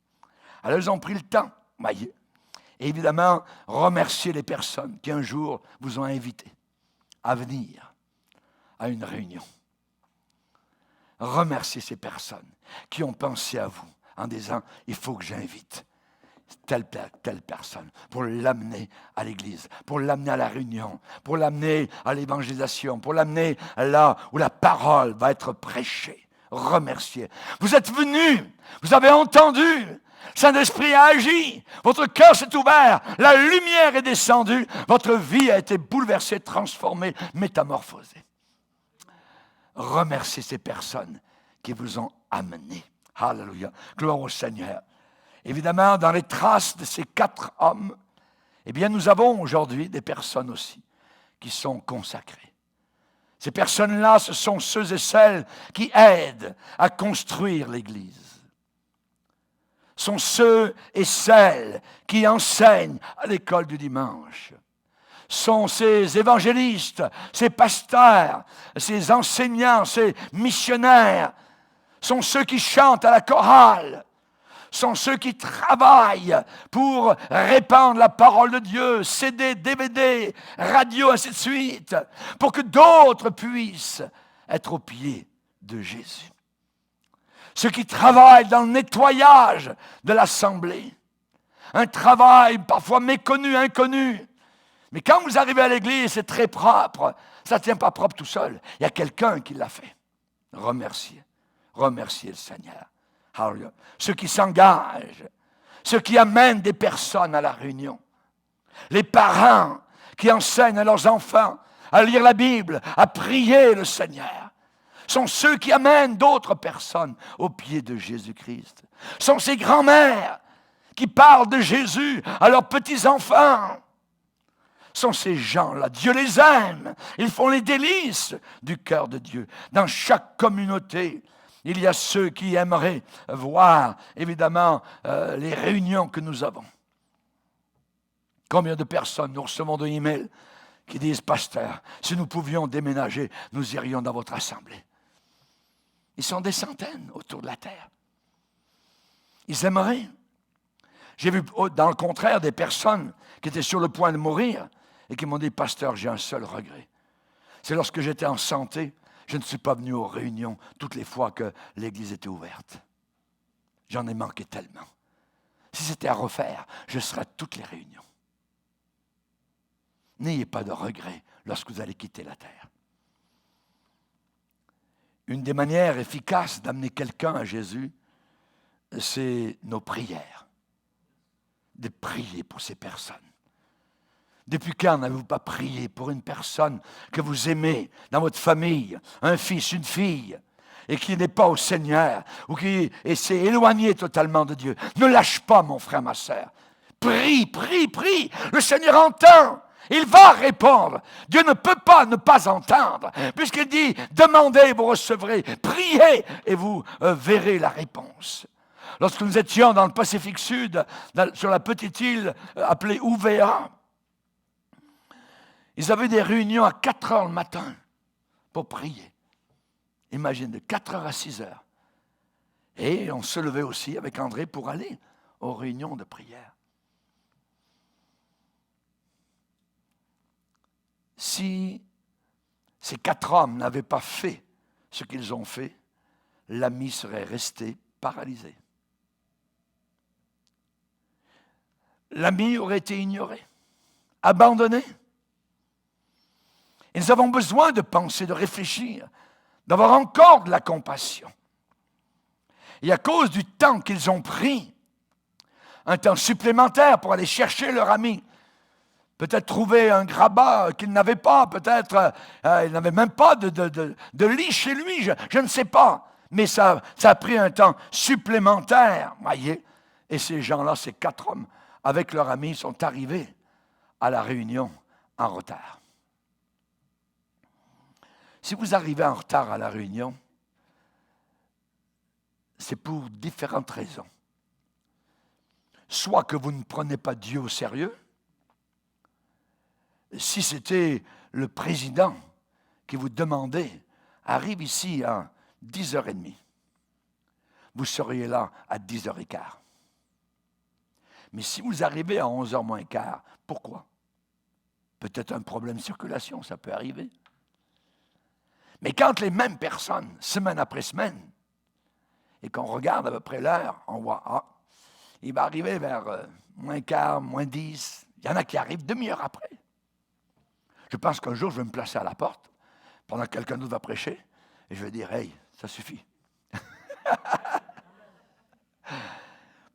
Alors, ils ont pris le temps, voyez. Et évidemment, remercier les personnes qui un jour vous ont invité à venir à une réunion. Remerciez ces personnes qui ont pensé à vous en disant « il faut que j'invite telle personne pour l'amener à l'église, pour l'amener à la réunion, pour l'amener à l'évangélisation, pour l'amener là où la parole va être prêchée. » Remerciez. Vous êtes venus, vous avez entendu, Saint-Esprit a agi, votre cœur s'est ouvert, la lumière est descendue, votre vie a été bouleversée, transformée, métamorphosée. Remerciez ces personnes qui vous ont amenés. Alléluia. Gloire au Seigneur. Évidemment, dans les traces de ces 4 hommes, eh bien, nous avons aujourd'hui des personnes aussi qui sont consacrées. Ces personnes-là, ce sont ceux et celles qui aident à construire l'Église. Ce sont ceux et celles qui enseignent à l'école du dimanche. Sont ces évangélistes, ces pasteurs, ces enseignants, ces missionnaires, sont ceux qui chantent à la chorale, sont ceux qui travaillent pour répandre la parole de Dieu, CD, DVD, radio, ainsi de suite, pour que d'autres puissent être au pied de Jésus. Ceux qui travaillent dans le nettoyage de l'assemblée, un travail parfois méconnu, inconnu. Mais quand vous arrivez à l'église, c'est très propre. Ça ne tient pas propre tout seul. Il y a quelqu'un qui l'a fait. Remerciez. Remerciez le Seigneur. Alléluia. Ceux qui s'engagent. Ceux qui amènent des personnes à la réunion. Les parents qui enseignent à leurs enfants à lire la Bible, à prier le Seigneur. Sont ceux qui amènent d'autres personnes au pied de Jésus-Christ. Sont ces grands-mères qui parlent de Jésus à leurs petits-enfants. Sont ces gens-là. Dieu les aime. Ils font les délices du cœur de Dieu. Dans chaque communauté, il y a ceux qui aimeraient voir, évidemment, les réunions que nous avons. Combien de personnes nous recevons de emails qui disent, pasteur, si nous pouvions déménager, nous irions dans votre assemblée. Ils sont des centaines autour de la terre. Ils aimeraient. J'ai vu, dans le contraire, des personnes qui étaient sur le point de mourir et qui m'ont dit, pasteur, j'ai un seul regret. C'est lorsque j'étais en santé, je ne suis pas venu aux réunions toutes les fois que l'église était ouverte. J'en ai manqué tellement. Si c'était à refaire, je serais à toutes les réunions. N'ayez pas de regrets lorsque vous allez quitter la terre. Une des manières efficaces d'amener quelqu'un à Jésus, c'est nos prières. De prier pour ces personnes. Depuis quand n'avez-vous pas prié pour une personne que vous aimez dans votre famille, un fils, une fille, et qui n'est pas au Seigneur, ou qui s'est éloigné totalement de Dieu? Ne lâche pas, mon frère, ma sœur. Prie, prie, prie. Le Seigneur entend. Il va répondre. Dieu ne peut pas ne pas entendre, puisqu'il dit, demandez, vous recevrez. Priez, et vous verrez la réponse. Lorsque nous étions dans le Pacifique Sud, sur la petite île appelée Ouvéa, ils avaient des réunions à 4 heures le matin pour prier. Imagine, de 4 heures à 6 heures. Et on se levait aussi avec André pour aller aux réunions de prière. Si ces 4 hommes n'avaient pas fait ce qu'ils ont fait, l'ami serait resté paralysé. L'ami aurait été ignoré, abandonné. Et nous avons besoin de penser, de réfléchir, d'avoir encore de la compassion. Et à cause du temps qu'ils ont pris, un temps supplémentaire pour aller chercher leur ami, peut-être trouver un grabat qu'ils n'avaient pas, peut-être ils n'avaient même pas de lit chez lui, je ne sais pas. Mais ça a pris un temps supplémentaire, voyez. Et ces gens-là, ces 4 hommes, avec leur ami, sont arrivés à la réunion en retard. Si vous arrivez en retard à la réunion, c'est pour différentes raisons. Soit que vous ne prenez pas Dieu au sérieux. Si c'était le président qui vous demandait, arrive ici à 10h30, vous seriez là à 10h15. Mais si vous arrivez à 11h moins quart, pourquoi? Peut-être un problème de circulation, ça peut arriver. Mais quand les mêmes personnes, semaine après semaine, et qu'on regarde à peu près l'heure, on voit, il va arriver vers moins quart, moins 10. Il y en a qui arrivent demi-heure après. Je pense qu'un jour, je vais me placer à la porte, pendant que quelqu'un d'autre va prêcher, et je vais dire, hey, ça suffit.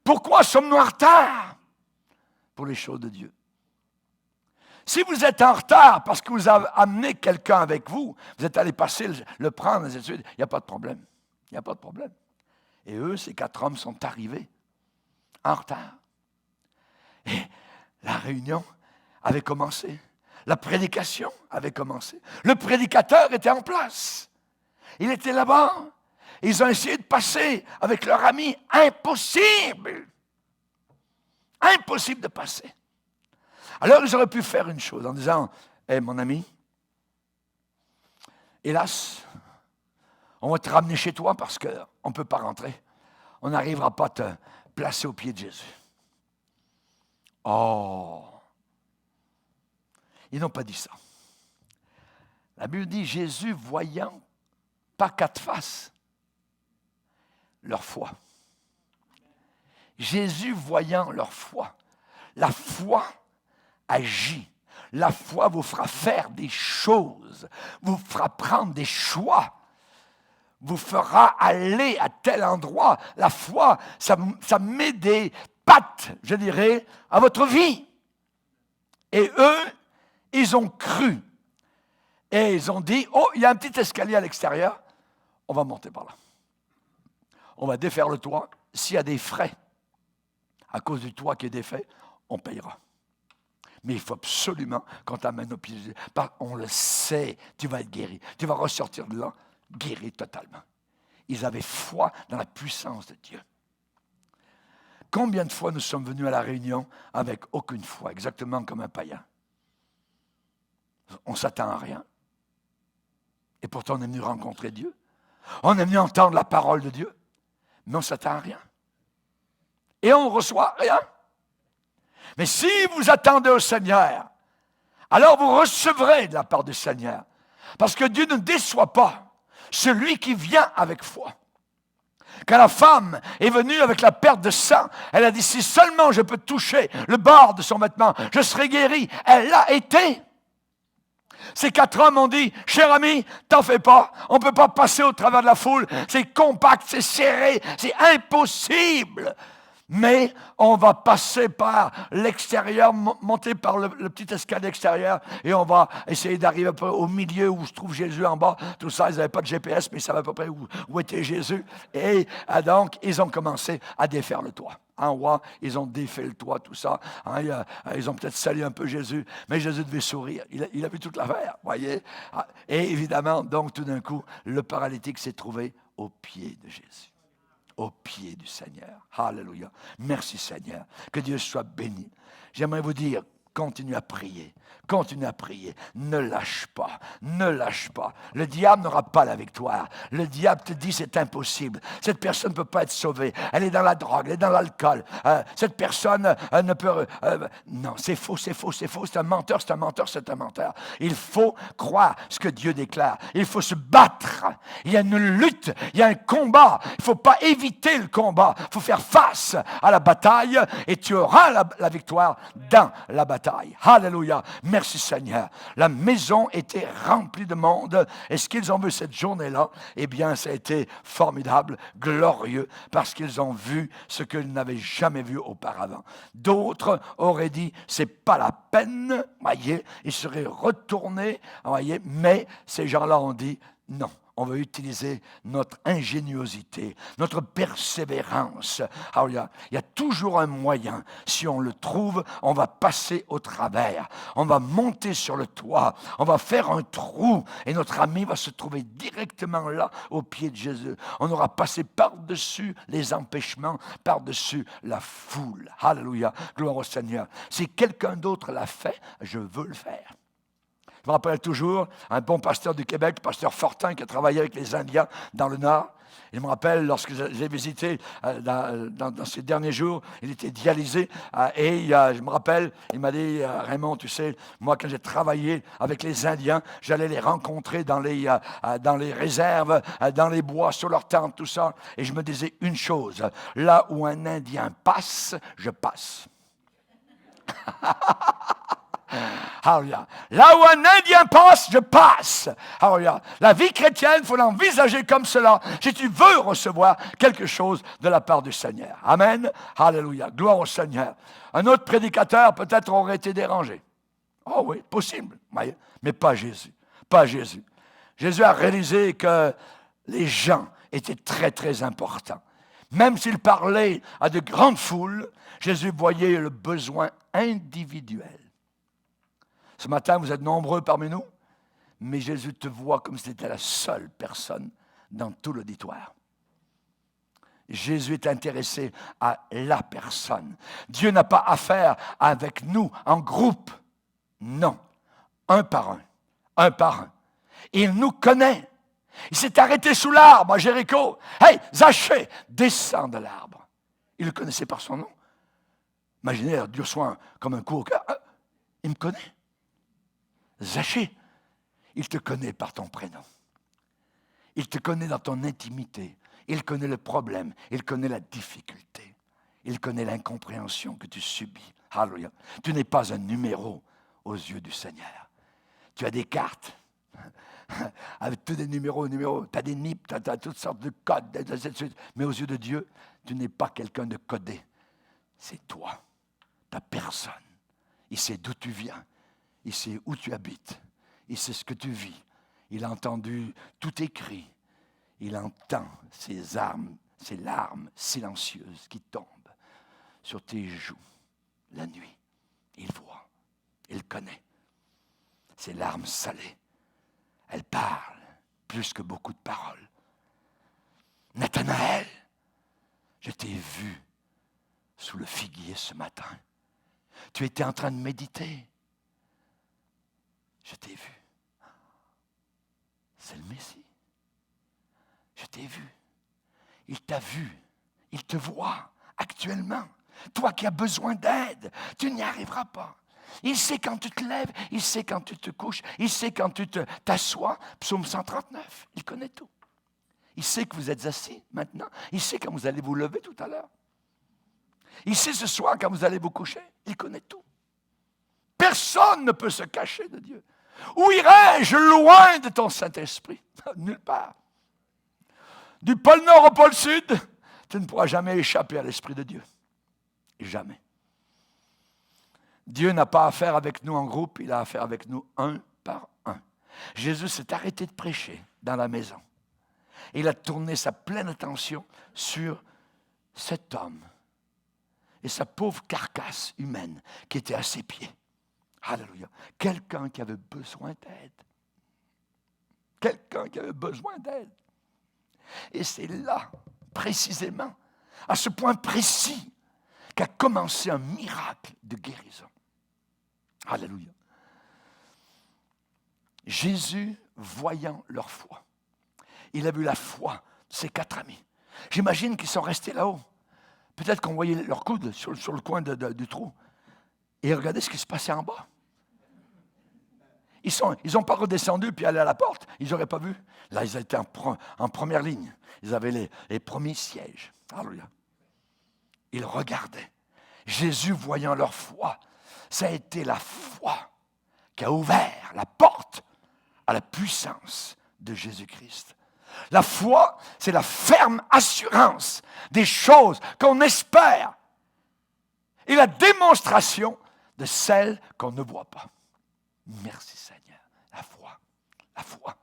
Pourquoi sommes-nous en retard pour les choses de Dieu? Si vous êtes en retard parce que vous avez amené quelqu'un avec vous, vous êtes allé passer, le prendre, ainsi de suite, il n'y a pas de problème. Il n'y a pas de problème. Et eux, ces 4 hommes sont arrivés en retard. Et la réunion avait commencé. La prédication avait commencé. Le prédicateur était en place. Il était là-bas. Ils ont essayé de passer avec leur ami. Impossible! Impossible de passer. Alors, ils auraient pu faire une chose en disant, hey, mon ami, hélas, on va te ramener chez toi parce qu'on ne peut pas rentrer. On n'arrivera pas à te placer au pied de Jésus. Oh! Ils n'ont pas dit ça. La Bible dit, Jésus voyant, pas 4 faces, leur foi. Jésus voyant leur foi. La foi agit. La foi vous fera faire des choses, vous fera prendre des choix, vous fera aller à tel endroit. La foi, ça met des pattes, je dirais, à votre vie. Et eux, ils ont cru. Et ils ont dit, oh, il y a un petit escalier à l'extérieur, on va monter par là. On va défaire le toit. S'il y a des frais à cause du toit qui est défait, on payera. Mais il faut absolument qu'on t'amène au pied de Jésus. On le sait, tu vas être guéri. Tu vas ressortir de là, guéri totalement. Ils avaient foi dans la puissance de Dieu. Combien de fois nous sommes venus à la réunion avec aucune foi, exactement comme un païen? On ne s'attend à rien. Et pourtant, on est venu rencontrer Dieu. On est venu entendre la parole de Dieu. Mais on ne s'attend à rien. Et on ne reçoit rien. Mais si vous attendez au Seigneur, alors vous recevrez de la part du Seigneur. Parce que Dieu ne déçoit pas celui qui vient avec foi. Quand la femme est venue avec la perte de sang, elle a dit, si seulement je peux toucher le bord de son vêtement, je serai guérie. Elle l'a été. Ces 4 hommes ont dit, cher ami, t'en fais pas, on ne peut pas passer au travers de la foule, c'est compact, c'est serré, c'est impossible. Mais on va passer par l'extérieur, monter par le petit escalier extérieur et on va essayer d'arriver au milieu où se trouve Jésus en bas. Tout ça, ils n'avaient pas de GPS, mais ils savaient à peu près où était Jésus. Et donc, ils ont commencé à défaire le toit. En haut, ils ont défait le toit, tout ça. Ils ont peut-être salué un peu Jésus, mais Jésus devait sourire. Il a vu toute l'affaire, voyez. Et évidemment, donc, tout d'un coup, le paralytique s'est trouvé au pied de Jésus. Au pied du Seigneur. Alléluia. Merci Seigneur. Que Dieu soit béni. J'aimerais vous dire, continuez à prier. Continuez à prier. Ne lâche pas. Ne lâche pas. Le diable n'aura pas la victoire. Le diable te dit c'est impossible. Cette personne ne peut pas être sauvée. Elle est dans la drogue, elle est dans l'alcool. Cette personne ne peut... non, c'est faux, c'est faux, c'est faux. C'est un menteur, c'est un menteur, c'est un menteur. Il faut croire ce que Dieu déclare. Il faut se battre. Il y a une lutte, il y a un combat. Il ne faut pas éviter le combat. Il faut faire face à la bataille et tu auras la victoire dans la bataille. Alléluia. Merci Seigneur. La maison était remplie de monde. Et ce qu'ils ont vu cette journée-là, eh bien, ça a été formidable, glorieux, parce qu'ils ont vu ce qu'ils n'avaient jamais vu auparavant. D'autres auraient dit, c'est pas la peine, voyez, ils seraient retournés, voyez, mais ces gens-là ont dit, non. On va utiliser notre ingéniosité, notre persévérance. Alors, il y a toujours un moyen. Si on le trouve, on va passer au travers. On va monter sur le toit. On va faire un trou. Et notre ami va se trouver directement là, au pied de Jésus. On aura passé par-dessus les empêchements, par-dessus la foule. Alléluia. Gloire au Seigneur. Si quelqu'un d'autre l'a fait, je veux le faire. Je me rappelle toujours un bon pasteur du Québec, pasteur Fortin, qui a travaillé avec les Indiens dans le Nord. Je me rappelle, lorsque j'ai visité dans ces derniers jours, il était dialysé. Et je me rappelle, il m'a dit, Raymond, tu sais, moi, quand j'ai travaillé avec les Indiens, j'allais les rencontrer dans les réserves, dans les bois, sur leurs tentes, tout ça. Et je me disais une chose, là où un Indien passe, je passe. Alléluia. Là où un Indien passe, je passe. Alléluia. La vie chrétienne, il faut l'envisager comme cela. Si tu veux recevoir quelque chose de la part du Seigneur. Amen. Alléluia. Gloire au Seigneur. Un autre prédicateur peut-être aurait été dérangé. Oh oui, possible. Mais pas Jésus. Pas Jésus. Jésus a réalisé que les gens étaient très, très importants. Même s'il parlait à de grandes foules, Jésus voyait le besoin individuel. Ce matin, vous êtes nombreux parmi nous, mais Jésus te voit comme si tu étais la seule personne dans tout l'auditoire. Jésus est intéressé à la personne. Dieu n'a pas affaire avec nous en groupe. Non, un par un, un par un. Il nous connaît. Il s'est arrêté sous l'arbre à Jéricho. Hey, Zachée, descends de l'arbre. Il le connaissait par son nom. Imaginez, Dieu soit comme un coup au cœur. Il me connaît. Zachée, il te connaît par ton prénom. Il te connaît dans ton intimité. Il connaît le problème. Il connaît la difficulté. Il connaît l'incompréhension que tu subis. Alléluia. Tu n'es pas un numéro aux yeux du Seigneur. Tu as des cartes avec tous des numéros. Tu as des NIP, tu as toutes sortes de codes, ainsi de suite. Mais aux yeux de Dieu, tu n'es pas quelqu'un de codé. C'est toi, ta personne. Il sait d'où tu viens. Il sait où tu habites. Il sait ce que tu vis. Il a entendu tout tes cris. Il entend ces larmes silencieuses qui tombent sur tes joues la nuit. Il voit, il connaît. Ses larmes salées, elles parlent plus que beaucoup de paroles. Nathanaël, je t'ai vu sous le figuier ce matin. Tu étais en train de méditer. Je t'ai vu. C'est le Messie. Je t'ai vu. Il t'a vu. Il te voit actuellement. Toi qui as besoin d'aide, tu n'y arriveras pas. Il sait quand tu te lèves, il sait quand tu te couches, il sait quand tu t'assois. Psaume 139, il connaît tout. Il sait que vous êtes assis maintenant. Il sait quand vous allez vous lever tout à l'heure. Il sait ce soir quand vous allez vous coucher. Il connaît tout. Personne ne peut se cacher de Dieu. Où irais-je loin de ton Saint-Esprit? Nulle part. Du pôle Nord au pôle Sud, tu ne pourras jamais échapper à l'Esprit de Dieu. Jamais. Dieu n'a pas affaire avec nous en groupe, il a affaire avec nous un par un. Jésus s'est arrêté de prêcher dans la maison. Il a tourné sa pleine attention sur cet homme et sa pauvre carcasse humaine qui était à ses pieds. Alléluia. Quelqu'un qui avait besoin d'aide. Quelqu'un qui avait besoin d'aide. Et c'est là, précisément, à ce point précis, qu'a commencé un miracle de guérison. Alléluia. Jésus, voyant leur foi, il a vu la foi de ses 4 amis. J'imagine qu'ils sont restés là-haut. Peut-être qu'on voyait leur coude sur le coin du trou. Et regardez ce qui se passait en bas. Ils n'ont pas redescendu puis allé à la porte. Ils n'auraient pas vu. Là, ils étaient en première ligne. Ils avaient les premiers sièges. Alléluia. Ils regardaient. Jésus, voyant leur foi, ça a été la foi qui a ouvert la porte à la puissance de Jésus-Christ. La foi, c'est la ferme assurance des choses qu'on espère et la démonstration de celles qu'on ne voit pas. Merci Seigneur. La foi. La foi.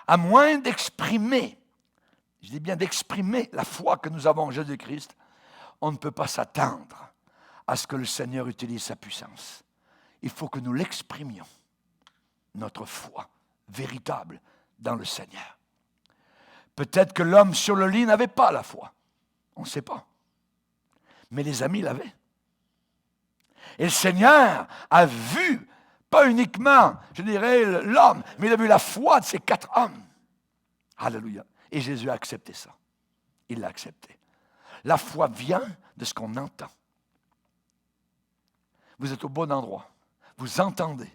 À moins d'exprimer, je dis bien d'exprimer la foi que nous avons en Jésus-Christ, on ne peut pas s'attendre à ce que le Seigneur utilise sa puissance. Il faut que nous l'exprimions, notre foi véritable dans le Seigneur. Peut-être que l'homme sur le lit n'avait pas la foi. On ne sait pas. Mais les amis l'avaient. Et le Seigneur a vu, pas uniquement, je dirais, l'homme, mais il a vu la foi de ces 4 hommes. Alléluia. Et Jésus a accepté ça. Il l'a accepté. La foi vient de ce qu'on entend. Vous êtes au bon endroit. Vous entendez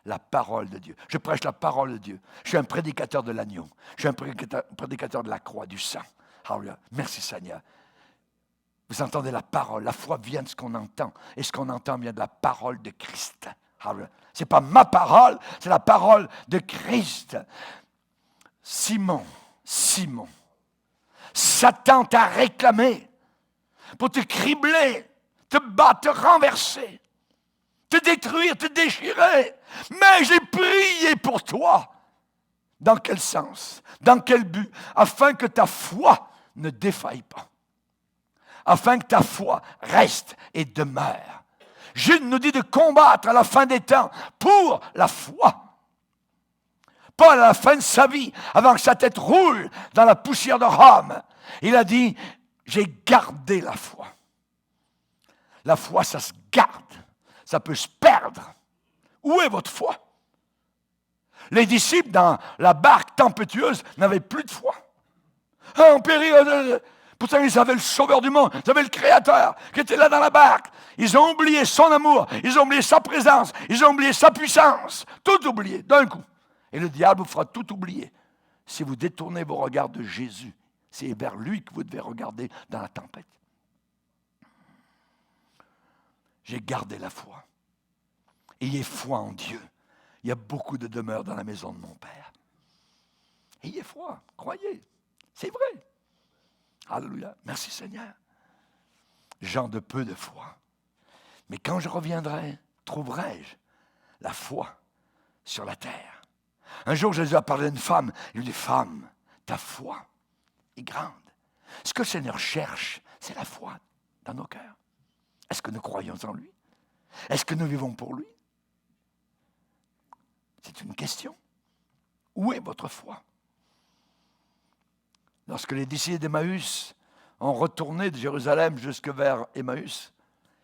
la parole de Dieu. Je prêche la parole de Dieu. Je suis un prédicateur de l'agneau. Je suis un prédicateur de la croix, du sang. Alléluia. Merci Seigneur. Vous entendez la parole. La foi vient de ce qu'on entend. Et ce qu'on entend vient de la parole de Christ. Alléluia. Ce n'est pas ma parole, c'est la parole de Christ. Simon, Satan t'a réclamé pour te cribler, te battre, te renverser, te détruire, te déchirer. Mais j'ai prié pour toi. Dans quel sens? Dans quel but? Afin que ta foi ne défaille pas. Afin que ta foi reste et demeure. Jude nous dit de combattre à la fin des temps pour la foi. Paul, à la fin de sa vie, avant que sa tête roule dans la poussière de Rome, il a dit, j'ai gardé la foi. La foi, ça se garde. Ça peut se perdre. Où est votre foi? Les disciples, dans la barque tempétueuse, n'avaient plus de foi. En péril, pourtant, ils avaient le sauveur du monde, ils avaient le créateur qui était là dans la barque. Ils ont oublié son amour, ils ont oublié sa présence, ils ont oublié sa puissance. Tout oublié, d'un coup. Et le diable vous fera tout oublier. Si vous détournez vos regards de Jésus, c'est vers lui que vous devez regarder dans la tempête. J'ai gardé la foi. Ayez foi en Dieu. Il y a beaucoup de demeures dans la maison de mon Père. Ayez foi, croyez. C'est vrai. Alléluia. Merci Seigneur. Gens de peu de foi. Mais quand je reviendrai, trouverai-je la foi sur la terre? Un jour, Jésus a parlé à une femme. Il lui dit, femme, ta foi est grande. Ce que le Seigneur cherche, c'est la foi dans nos cœurs? Est-ce que nous croyons en lui? Est-ce que nous vivons pour lui? C'est une question. Où est votre foi? Lorsque les disciples d'Emmaüs ont retourné de Jérusalem jusque vers Emmaüs,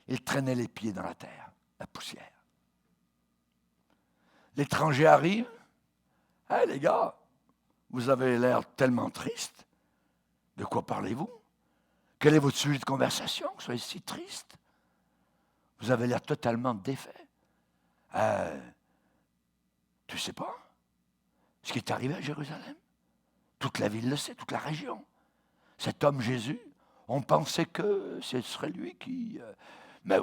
ils traînaient les pieds dans la terre, la poussière. L'étranger arrive. « Hey les gars, vous avez l'air tellement triste. De quoi parlez-vous? Quel est votre sujet de conversation? Que soyez si triste. Vous avez l'air totalement défait. Tu sais pas ce qui est arrivé à Jérusalem? Toute la ville le sait, toute la région. Cet homme Jésus, on pensait que ce serait lui qui... mais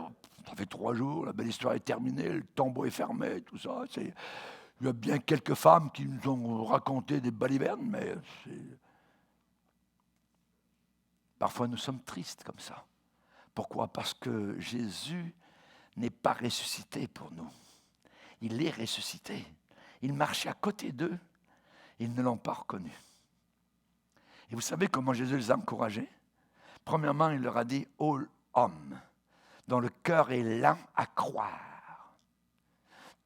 ça fait 3 jours, la belle histoire est terminée, le tombeau est fermé, tout ça. Il y a bien quelques femmes qui nous ont raconté des balivernes, mais parfois nous sommes tristes comme ça. Pourquoi? Parce que Jésus n'est pas ressuscité pour nous. Il est ressuscité. Il marchait à côté d'eux. Ils ne l'ont pas reconnu. Et vous savez comment Jésus les a encouragés? Premièrement, il leur a dit « Ô homme, dont le cœur est lent à croire,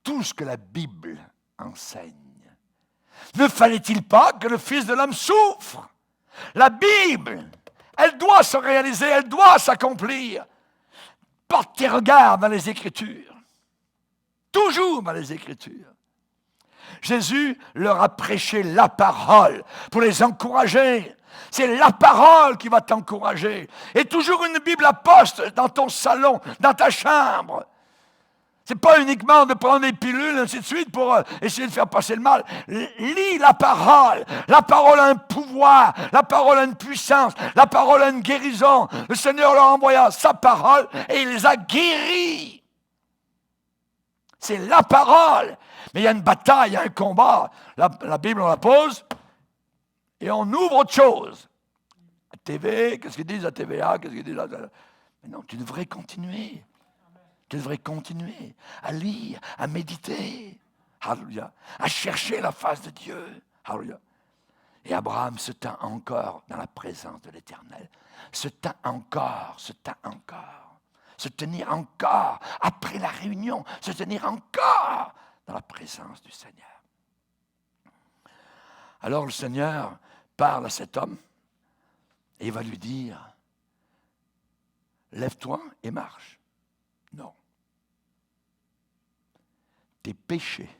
tout ce que la Bible enseigne. Ne fallait-il pas que le Fils de l'homme souffre? La Bible, elle doit se réaliser, elle doit s'accomplir. Porte tes regards dans les Écritures. Toujours dans les Écritures. » Jésus leur a prêché la parole pour les encourager. C'est la parole qui va t'encourager. Et toujours une Bible à poste dans ton salon, dans ta chambre. Ce n'est pas uniquement de prendre des pilules, ainsi de suite, pour essayer de faire passer le mal. Lis la parole. La parole a un pouvoir. La parole a une puissance. La parole a une guérison. Le Seigneur leur envoya sa parole et il les a guéris. C'est la parole. Mais il y a une bataille, il y a un combat. La Bible, on la pose et on ouvre autre chose. La TV, qu'est-ce qu'ils disent à TVA? Qu'est-ce qu'ils disent Mais non, tu devrais continuer. Tu devrais continuer à lire, à méditer. Alléluia. À chercher la face de Dieu. Alléluia. Et Abraham se tint encore dans la présence de l'Éternel. Se tint encore, se tint encore. Se tenir encore, après la réunion, se tenir encore dans la présence du Seigneur. Alors le Seigneur parle à cet homme et il va lui dire, lève-toi et marche. Non. Tes péchés.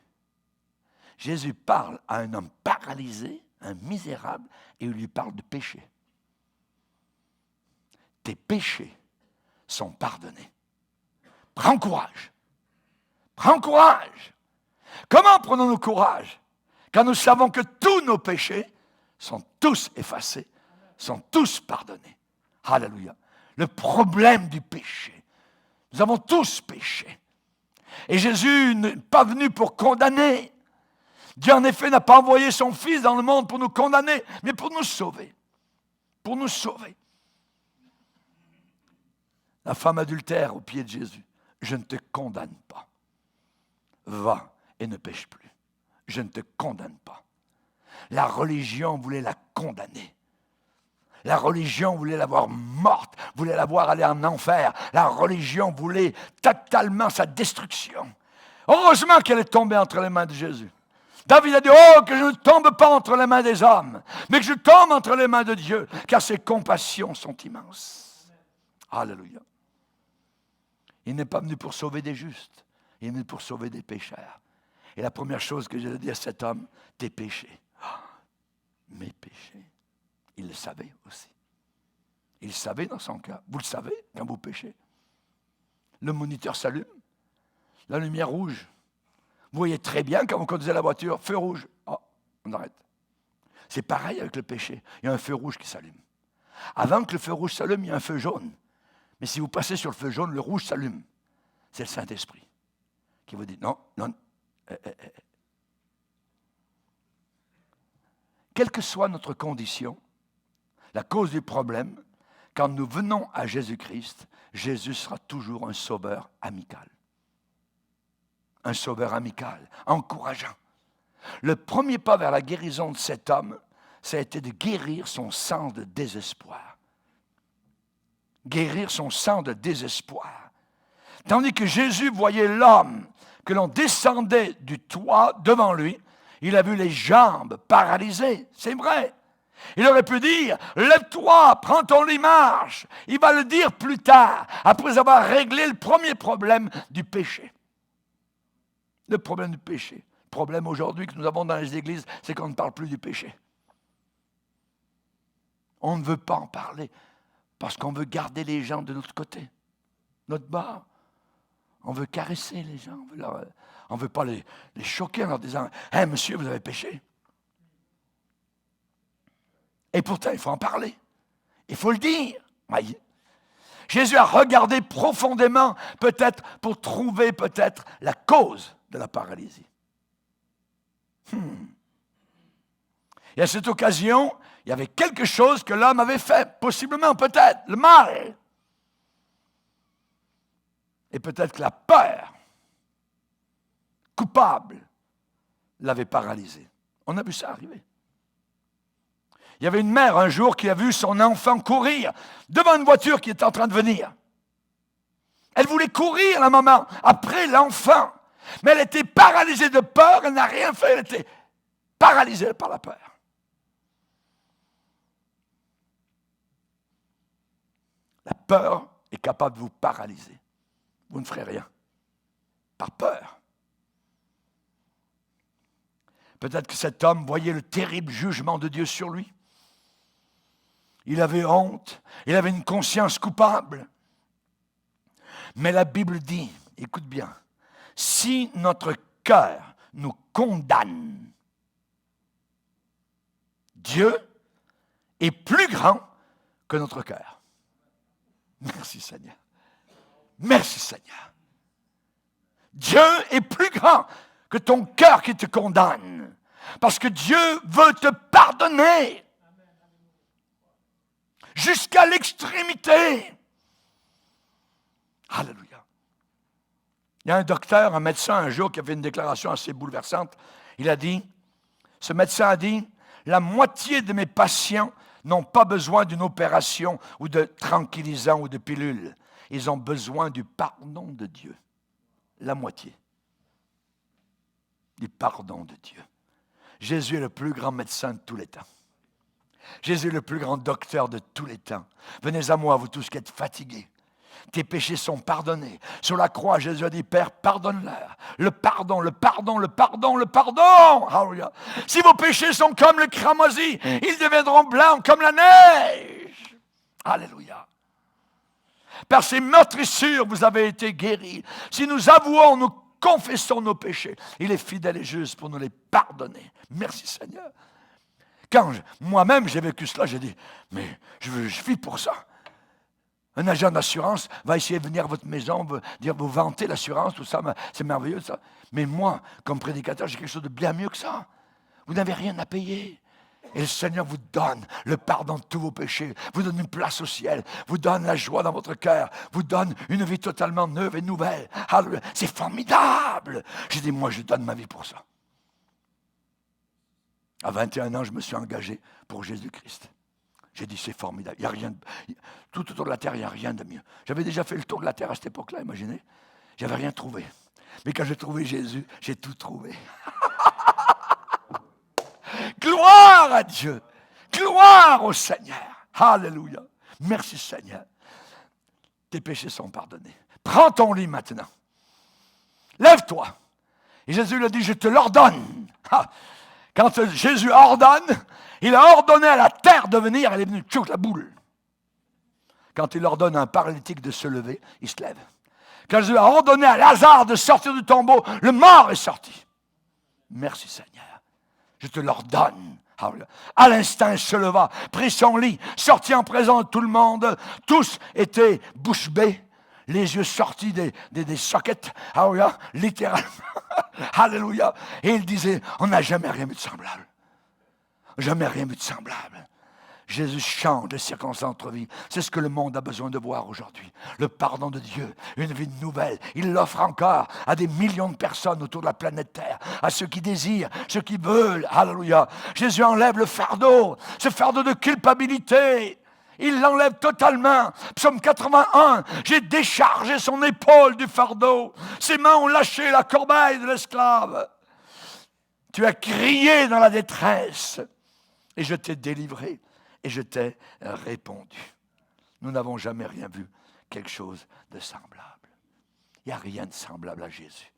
Jésus parle à un homme paralysé, un misérable, et il lui parle de péché. Tes péchés sont pardonnés. Prends courage. Prends courage. Comment prenons-nous courage? Quand nous savons que tous nos péchés sont tous effacés, sont tous pardonnés. Alléluia. Le problème du péché. Nous avons tous péché. Et Jésus n'est pas venu pour condamner. Dieu, en effet, n'a pas envoyé son Fils dans le monde pour nous condamner, mais pour nous sauver. Pour nous sauver. La femme adultère aux pieds de Jésus. Je ne te condamne pas. Va et ne pêche plus. Je ne te condamne pas. La religion voulait la condamner. La religion voulait la voir morte, voulait la voir aller en enfer. La religion voulait totalement sa destruction. Heureusement qu'elle est tombée entre les mains de Jésus. David a dit, oh, que je ne tombe pas entre les mains des hommes, mais que je tombe entre les mains de Dieu, car ses compassions sont immenses. Alléluia. Il n'est pas venu pour sauver des justes, il est venu pour sauver des pécheurs. Et la première chose que j'ai dit à cet homme, tes péchés. Oh, mes péchés. Il le savait aussi. Il le savait dans son cœur. Vous le savez quand vous péchez. Le moniteur s'allume. La lumière rouge. Vous voyez très bien quand vous conduisez la voiture, feu rouge. Oh, on arrête. C'est pareil avec le péché. Il y a un feu rouge qui s'allume. Avant que le feu rouge s'allume, il y a un feu jaune. Mais si vous passez sur le feu jaune, le rouge s'allume. C'est le Saint-Esprit qui vous dit non, non. Quelle que soit notre condition, la cause du problème, quand nous venons à Jésus-Christ, Jésus sera toujours un sauveur amical. Un sauveur amical, encourageant. Le premier pas vers la guérison de cet homme, ça a été de guérir son sens de désespoir. guérir son sang de désespoir. Tandis que Jésus voyait l'homme que l'on descendait du toit devant lui, il a vu les jambes paralysées. C'est vrai. Il aurait pu dire, lève-toi, prends ton lit, marche. Il va le dire plus tard, après avoir réglé le premier problème du péché. Le problème du péché. Le problème aujourd'hui que nous avons dans les églises, c'est qu'on ne parle plus du péché. On ne veut pas en parler parce qu'on veut garder les gens de notre côté, notre bord. On veut caresser les gens. On ne veut pas les choquer en leur disant « Hey, monsieur, vous avez péché. » Et pourtant, il faut en parler. Il faut le dire. Voyez. Jésus a regardé profondément, peut-être pour trouver peut-être la cause de la paralysie. Et à cette occasion, il y avait quelque chose que l'homme avait fait, possiblement, peut-être, le mal. Et peut-être que la peur coupable l'avait paralysé. On a vu ça arriver. Il y avait une mère un jour qui a vu son enfant courir devant une voiture qui était en train de venir. Elle voulait courir, la maman, après l'enfant. Mais elle était paralysée de peur, elle n'a rien fait, elle était paralysée par la peur. La peur est capable de vous paralyser. Vous ne ferez rien. Par peur. Peut-être que cet homme voyait le terrible jugement de Dieu sur lui. Il avait honte. Il avait une conscience coupable. Mais la Bible dit, écoute bien, si notre cœur nous condamne, Dieu est plus grand que notre cœur. Merci Seigneur. Merci Seigneur. Dieu est plus grand que ton cœur qui te condamne. Parce que Dieu veut te pardonner. Jusqu'à l'extrémité. Alléluia. Il y a un docteur, un médecin un jour qui a fait une déclaration assez bouleversante. Il a dit, ce médecin a dit, la moitié de mes patients n'ont pas besoin d'une opération ou de tranquillisants ou de pilules. Ils ont besoin du pardon de Dieu. La moitié. Du pardon de Dieu. Jésus est le plus grand médecin de tous les temps. Jésus est le plus grand docteur de tous les temps. Venez à moi, vous tous qui êtes fatigués. Tes péchés sont pardonnés. Sur la croix, Jésus a dit, Père, pardonne-leur. Le pardon, le pardon, le pardon, le pardon. Alléluia. Si vos péchés sont comme le cramoisi, ils deviendront blancs comme la neige. Alléluia. Par ses meurtrissures, vous avez été guéris. Si nous avouons, nous confessons nos péchés, il est fidèle et juste pour nous les pardonner. Merci Seigneur. Quand moi-même j'ai vécu cela, j'ai dit, mais je vis pour ça. Un agent d'assurance va essayer de venir à votre maison, vous vanter l'assurance, tout ça, c'est merveilleux ça. Mais moi, comme prédicateur, j'ai quelque chose de bien mieux que ça. Vous n'avez rien à payer. Et le Seigneur vous donne le pardon de tous vos péchés, vous donne une place au ciel, vous donne la joie dans votre cœur, vous donne une vie totalement neuve et nouvelle. Alléluia. C'est formidable. J'ai dit, moi, je donne ma vie pour ça. À 21 ans, je me suis engagé pour Jésus-Christ. J'ai dit, c'est formidable. Il y a rien tout autour de la terre, il n'y a rien de mieux. J'avais déjà fait le tour de la terre à cette époque-là, imaginez. Je n'avais rien trouvé. Mais quand j'ai trouvé Jésus, j'ai tout trouvé. Gloire à Dieu. Gloire au Seigneur. Alléluia. Merci Seigneur. Tes péchés sont pardonnés. Prends ton lit maintenant. Lève-toi. Et Jésus lui a dit, je te l'ordonne. Quand Jésus ordonne, il a ordonné à la terre de venir, elle est venue tchouk la boule. Quand il ordonne à un paralytique de se lever, il se lève. Quand Jésus a ordonné à Lazare de sortir du tombeau, le mort est sorti. Merci Seigneur. Je te l'ordonne. À l'instant, il se leva, prit son lit, sortit en présence de tout le monde. Tous étaient bouche bée, les yeux sortis des sockets. Alléluia, littéralement. Alléluia. Et il disait, on n'a jamais rien vu de semblable. Jamais rien vu de semblable. Jésus change les circonstances de notre vie. C'est ce que le monde a besoin de voir aujourd'hui. Le pardon de Dieu, une vie nouvelle. Il l'offre encore à des millions de personnes autour de la planète Terre, à ceux qui désirent, ceux qui veulent. Alléluia. Jésus enlève le fardeau, ce fardeau de culpabilité. Il l'enlève totalement. Psaume 81, j'ai déchargé son épaule du fardeau. Ses mains ont lâché la corbeille de l'esclave. Tu as crié dans la détresse et je t'ai délivré et je t'ai répondu. Nous n'avons jamais rien vu, quelque chose de semblable. Il n'y a rien de semblable à Jésus.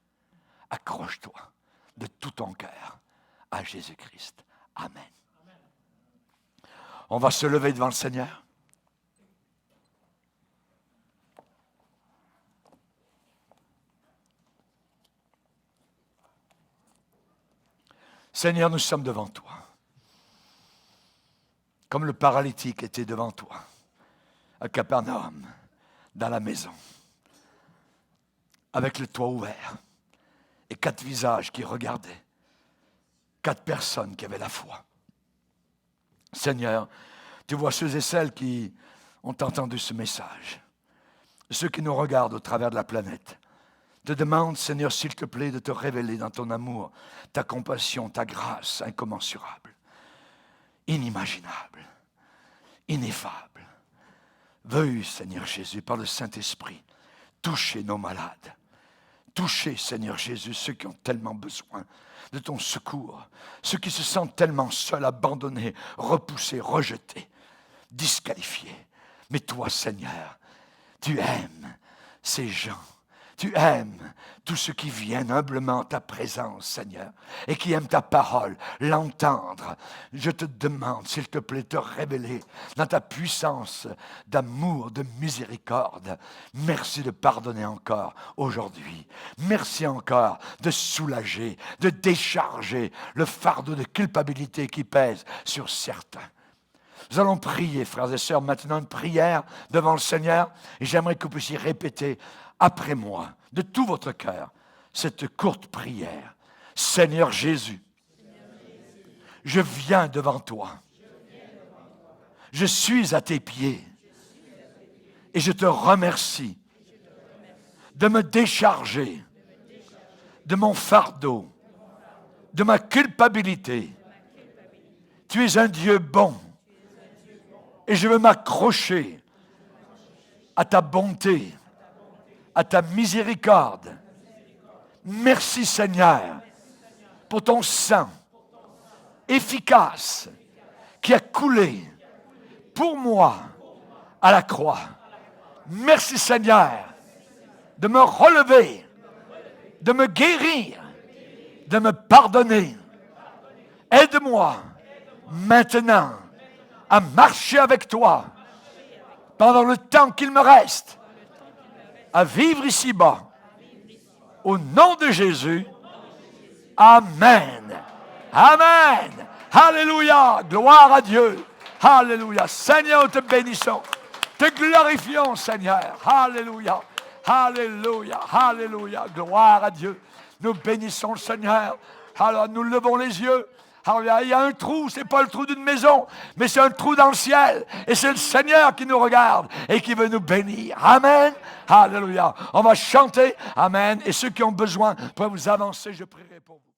Accroche-toi de tout ton cœur à Jésus-Christ. Amen. On va se lever devant le Seigneur. Seigneur, nous sommes devant toi. Comme le paralytique était devant toi, à Capernaum, dans la maison, avec le toit ouvert, et 4 visages qui regardaient, 4 personnes qui avaient la foi. Seigneur, tu vois ceux et celles qui ont entendu ce message, ceux qui nous regardent au travers de la planète. Te demande, Seigneur, s'il te plaît, de te révéler dans ton amour, ta compassion, ta grâce incommensurable, inimaginable, ineffable. Veuille, Seigneur Jésus, par le Saint-Esprit, toucher nos malades. Toucher, Seigneur Jésus, ceux qui ont tellement besoin de ton secours, ceux qui se sentent tellement seuls, abandonnés, repoussés, rejetés, disqualifiés. Mais toi, Seigneur, tu aimes ces gens. Tu aimes tous ceux qui viennent humblement à ta présence, Seigneur, et qui aiment ta parole, l'entendre. Je te demande, s'il te plaît, de te révéler dans ta puissance d'amour, de miséricorde. Merci de pardonner encore aujourd'hui. Merci encore de soulager, de décharger le fardeau de culpabilité qui pèse sur certains. Nous allons prier, frères et sœurs, maintenant une prière devant le Seigneur, et j'aimerais que vous puissiez répéter après moi, de tout votre cœur, cette courte prière. Seigneur Jésus, je viens devant toi. Je suis à tes pieds. Et je te remercie de me décharger de mon fardeau, de ma culpabilité. Tu es un Dieu bon. Et je veux m'accrocher à ta bonté, à ta miséricorde. Merci Seigneur pour ton sang efficace qui a coulé pour moi à la croix. Merci Seigneur de me relever, de me guérir, de me pardonner. Aide-moi maintenant à marcher avec toi pendant le temps qu'il me reste, à vivre ici-bas. Au nom de Jésus, Amen. Amen. Alléluia. Gloire à Dieu. Alléluia. Seigneur, te bénissons. Te glorifions, Seigneur. Alléluia. Alléluia. Alléluia. Gloire à Dieu. Nous bénissons le Seigneur. Alors, nous levons les yeux. Alors, il y a un trou, ce n'est pas le trou d'une maison, mais c'est un trou dans le ciel. Et c'est le Seigneur qui nous regarde et qui veut nous bénir. Amen. Alléluia. On va chanter. Amen. Et ceux qui ont besoin peuvent vous avancer, je prierai pour vous.